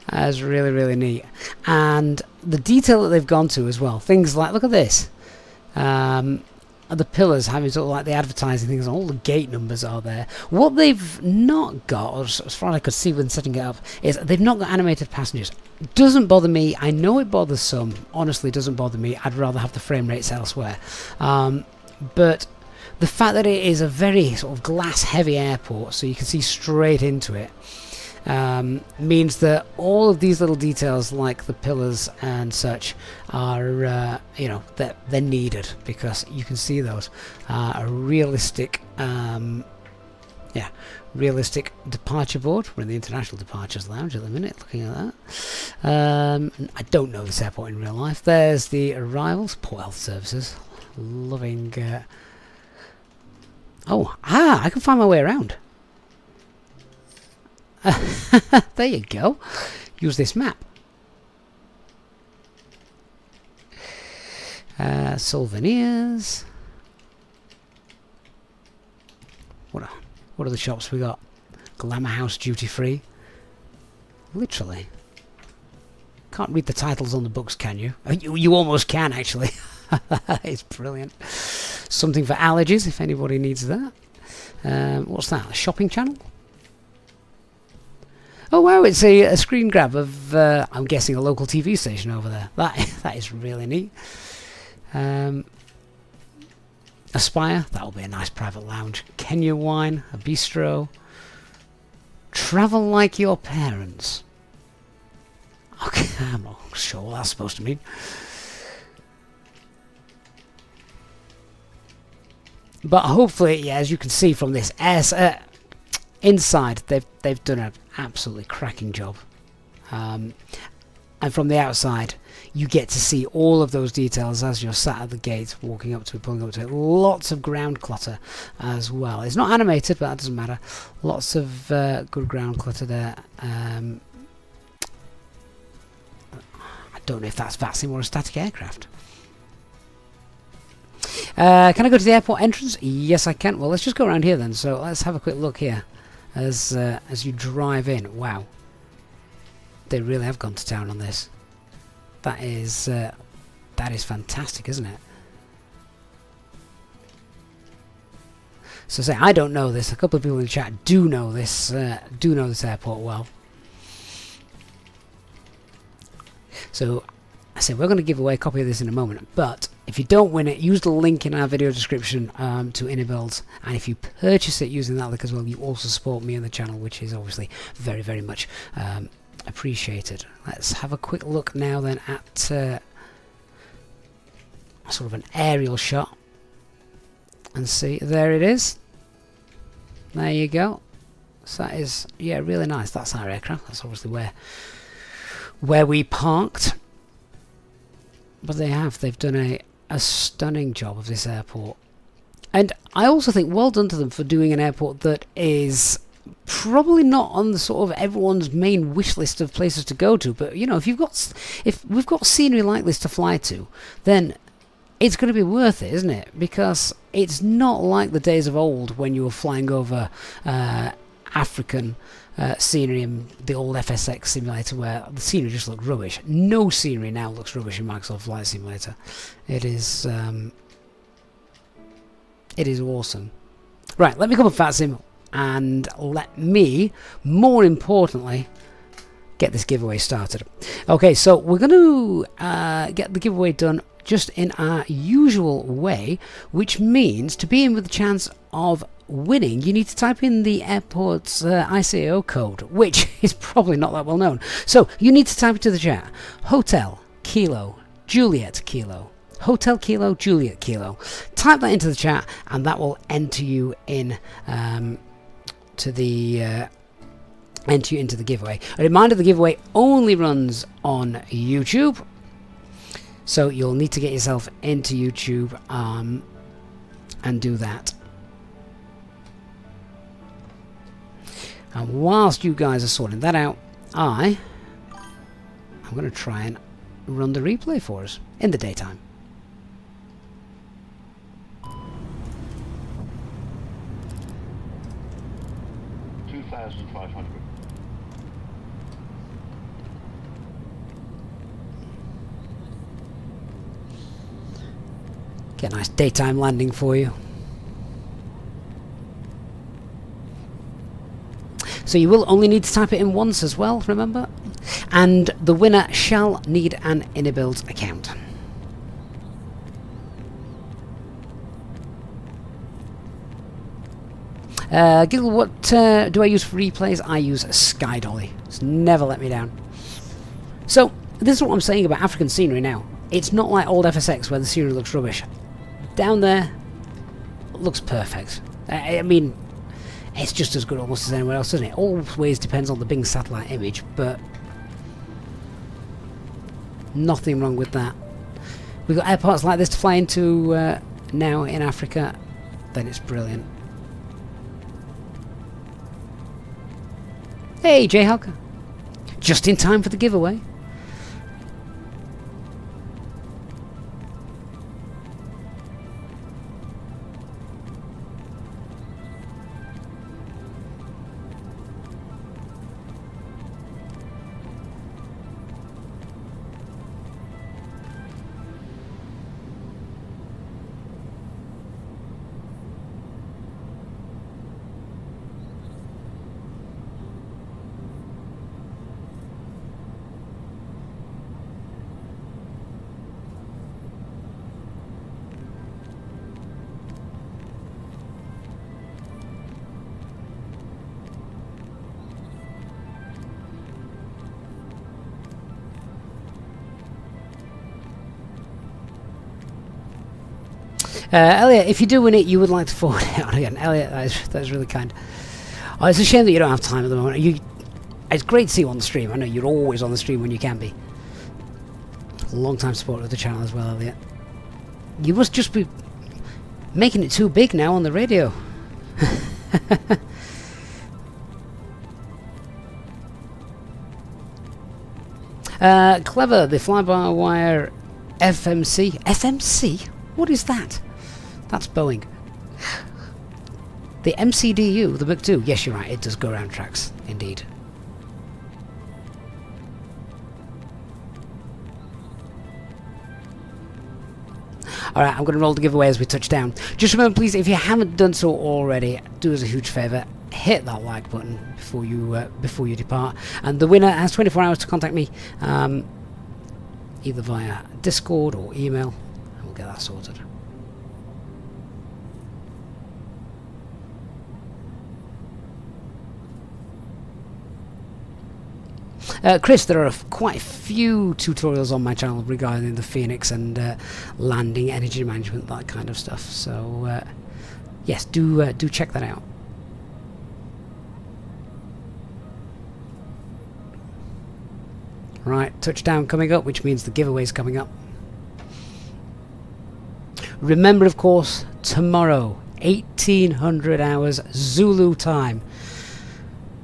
That's really, really neat. And the detail that they've gone to as well, things like, look at this. The pillars having sort of like the advertising things, all the gate numbers are there. What they've not got, or as far as I could see when setting it up, is they've not got animated passengers. Doesn't bother me. I know it bothers some. Honestly, doesn't bother me. I'd rather have the frame rates elsewhere. But the fact that it is a very sort of glass heavy airport, so you can see straight into it, means that all of these little details like the pillars and such are you know, they're needed, because you can see those a realistic realistic departure board. We're in the International Departures Lounge at the minute looking at that. I don't know this airport in real life. There's the arrivals, Port Health Services. Loving I can find my way around. There you go. Use this map. Souvenirs. What are the shops we got? Glamour House Duty Free. Literally. Can't read the titles on the books, can you? You almost can, actually. It's brilliant. Something for allergies, if anybody needs that. What's that? A shopping channel? Oh wow, it's a screen grab of, I'm guessing, a local TV station over there. That is really neat. Aspire, that'll be a nice private lounge. Kenya Wine, a bistro. Travel like your parents. Okay, I'm not sure what that's supposed to mean. But hopefully, yeah, as you can see from this inside, they've done an absolutely cracking job. And from the outside, you get to see all of those details as you're sat at the gate, walking up to it, pulling up to it. Lots of ground clutter as well. It's not animated, but that doesn't matter. Lots of good ground clutter there. I don't know if that's VATSIM or a static aircraft. Can I go to the airport entrance? Yes, I can. Well, let's just go around here then. So let's have a quick look here as you drive in. Wow, they really have gone to town on this. That is fantastic, isn't it? So say I don't know this. A couple of people in the chat do know this airport well. So I said we're going to give away a copy of this in a moment, but if you don't win it, use the link in our video description to IniBuilds, and if you purchase it using that link as well, you also support me on the channel, which is obviously very, very much appreciated. Let's have a quick look now then at sort of an aerial shot and see. There it is. There you go. So that is, yeah, really nice. That's our aircraft. That's obviously where we parked. But they've done a stunning job of this airport. And I also think well done to them for doing an airport that is probably not on the sort of everyone's main wish list of places to go to, but you know, if we've got scenery like this to fly to, then it's going to be worth it, isn't it? Because it's not like the days of old when you were flying over African scenery in the old FSX simulator where the scenery just looked rubbish. No scenery now looks rubbish in Microsoft Flight Simulator. It is awesome. Right, let me come up VATSIM and let me, more importantly, get this giveaway started. Okay, so we're going to get the giveaway done just in our usual way, which means to be in with the chance of winning, you need to type in the airport's ICAO code, which is probably not that well known. So you need to type into the chat, Hotel Kilo Juliet Kilo. Hotel Kilo Juliet Kilo. Type that into the chat, and that will enter you in into the giveaway. A reminder: the giveaway only runs on YouTube, so you'll need to get yourself into YouTube and do that. And whilst you guys are sorting that out, I'm going to try and run the replay for us in the daytime. Get a nice daytime landing for you. So you will only need to type it in once as well, remember? And the winner shall need an IniBuilds account. Giggle, what do I use for replays? I use Sky Dolly. It's never let me down. So, this is what I'm saying about African scenery now. It's not like old FSX where the scenery looks rubbish. Down there, looks perfect. I mean, it's just as good almost as anywhere else, doesn't it? Always depends on the Bing satellite image, but nothing wrong with that. We've got airports like this to fly into now in Africa, then it's brilliant. Hey, J-Hawk. Just in time for the giveaway. Elliot, if you do win it, you would like to forward it on again. Elliot, that is really kind. Oh, it's a shame that you don't have time at the moment. It's great to see you on the stream. I know you're always on the stream when you can be. Long-time supporter of the channel as well, Elliot. You must just be making it too big now on the radio. Clever, the fly-by-wire FMC. FMC? What is that? That's Boeing. The MCDU, the Mach 2. Yes, you're right, it does go around tracks, indeed. Alright, I'm going to roll the giveaway as we touch down. Just remember, please, if you haven't done so already, do us a huge favour. Hit that like button before you depart. And the winner has 24 hours to contact me, either via Discord or email, and we'll get that sorted. Chris, there are quite a few tutorials on my channel regarding the Phoenix and landing, energy management, that kind of stuff. So yes, do check that out. Right, touchdown coming up, which means the giveaway's coming up. Remember, of course, tomorrow, 1800 hours Zulu time.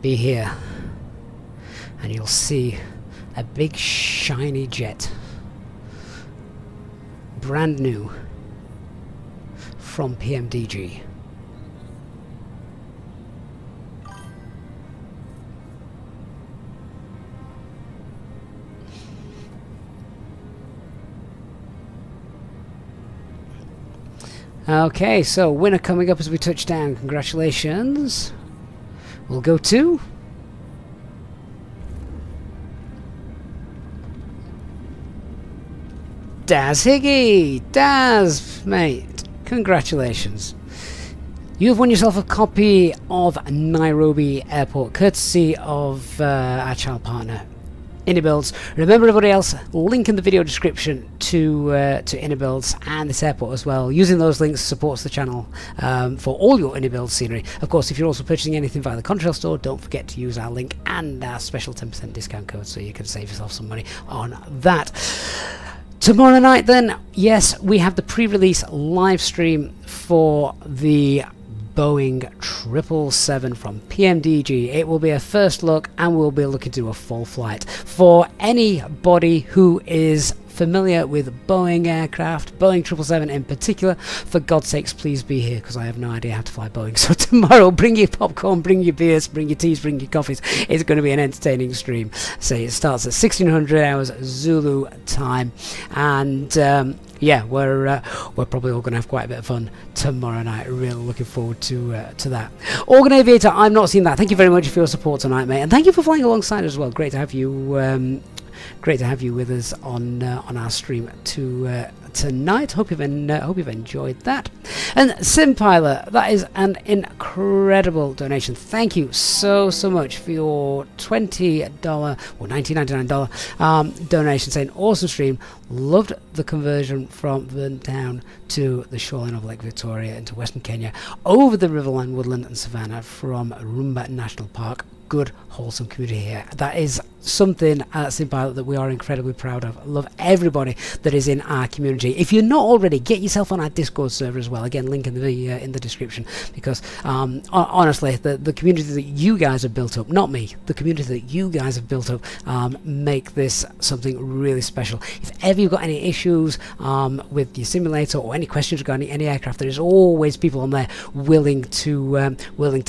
Be here. And you'll see a big shiny jet, brand new, from PMDG. Okay, so winner coming up as we touch down. Congratulations. We'll go to Daz Higgy! Daz, mate, congratulations. You've won yourself a copy of Nairobi Airport, courtesy of our channel partner, IniBuilds. Remember, everybody else, link in the video description to IniBuilds and this airport as well. Using those links supports the channel for all your IniBuilds scenery. Of course, if you're also purchasing anything via the Contrail store, don't forget to use our link and our special 10% discount code so you can save yourself some money on that. Tomorrow night then, yes, we have the pre-release live stream for the Boeing 777 from PMDG. It will be a first look and we'll be looking to do a full flight. For anybody who is familiar with Boeing aircraft, Boeing 777 in particular, for God's sakes, please be here, because I have no idea how to fly Boeing. So tomorrow, bring your popcorn, bring your beers, bring your teas, bring your coffees. It's going to be an entertaining stream. So it starts at 1600 hours Zulu time, and yeah, we're probably all going to have quite a bit of fun tomorrow night. Really looking forward to that. Organ Aviator, I've not seen that. Thank you very much for your support tonight, mate, and thank you for flying alongside as well. Great to have you. Great to have you with us on our stream tonight. Hope you've enjoyed that. And SimPilot, that is an incredible donation. Thank you so much for your $20 or $19.99 donation, saying awesome stream. Loved the conversion from Burnt Town to the shoreline of Lake Victoria into Western Kenya, over the Riverland, Woodland and Savannah from Rumba National Park. Good, wholesome community here. That is something at SimPilot that we are incredibly proud of. I love everybody that is in our community. If you're not already, get yourself on our Discord server as well. Again, link in the description, because honestly, the community that you guys have built up, not me, the community that you guys have built up, make this something really special. If ever you've got any issues with your simulator or any questions regarding any aircraft, there is always people on there willing to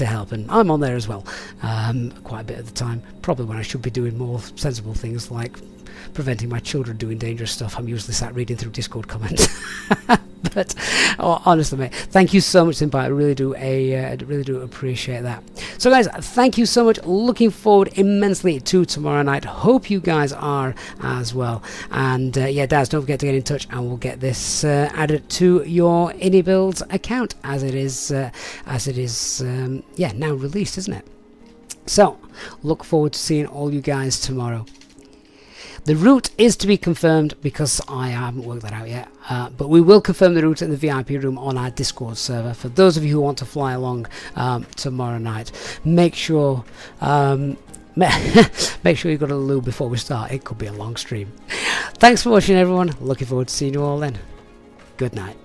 help, and I'm on there as well. Quite a bit of the time, probably when I should be doing more sensible things like preventing my children doing dangerous stuff. I'm usually sat reading through Discord comments. But honestly, mate, thank you so much, Simpai. I really do appreciate that. So guys, thank you so much. Looking forward immensely to tomorrow night. Hope you guys are as well. And yeah, Daz, don't forget to get in touch and we'll get this added to your IniBuilds account as it is yeah, now released, isn't it? So look forward to seeing all you guys tomorrow. The route is to be confirmed because I haven't worked that out yet, but we will confirm the route in the VIP room on our Discord server. For those of you who want to fly along tomorrow night, make sure make sure you go to the loo before we start. It could be a long stream. Thanks for watching, everyone. Looking forward to seeing you all then. Good night.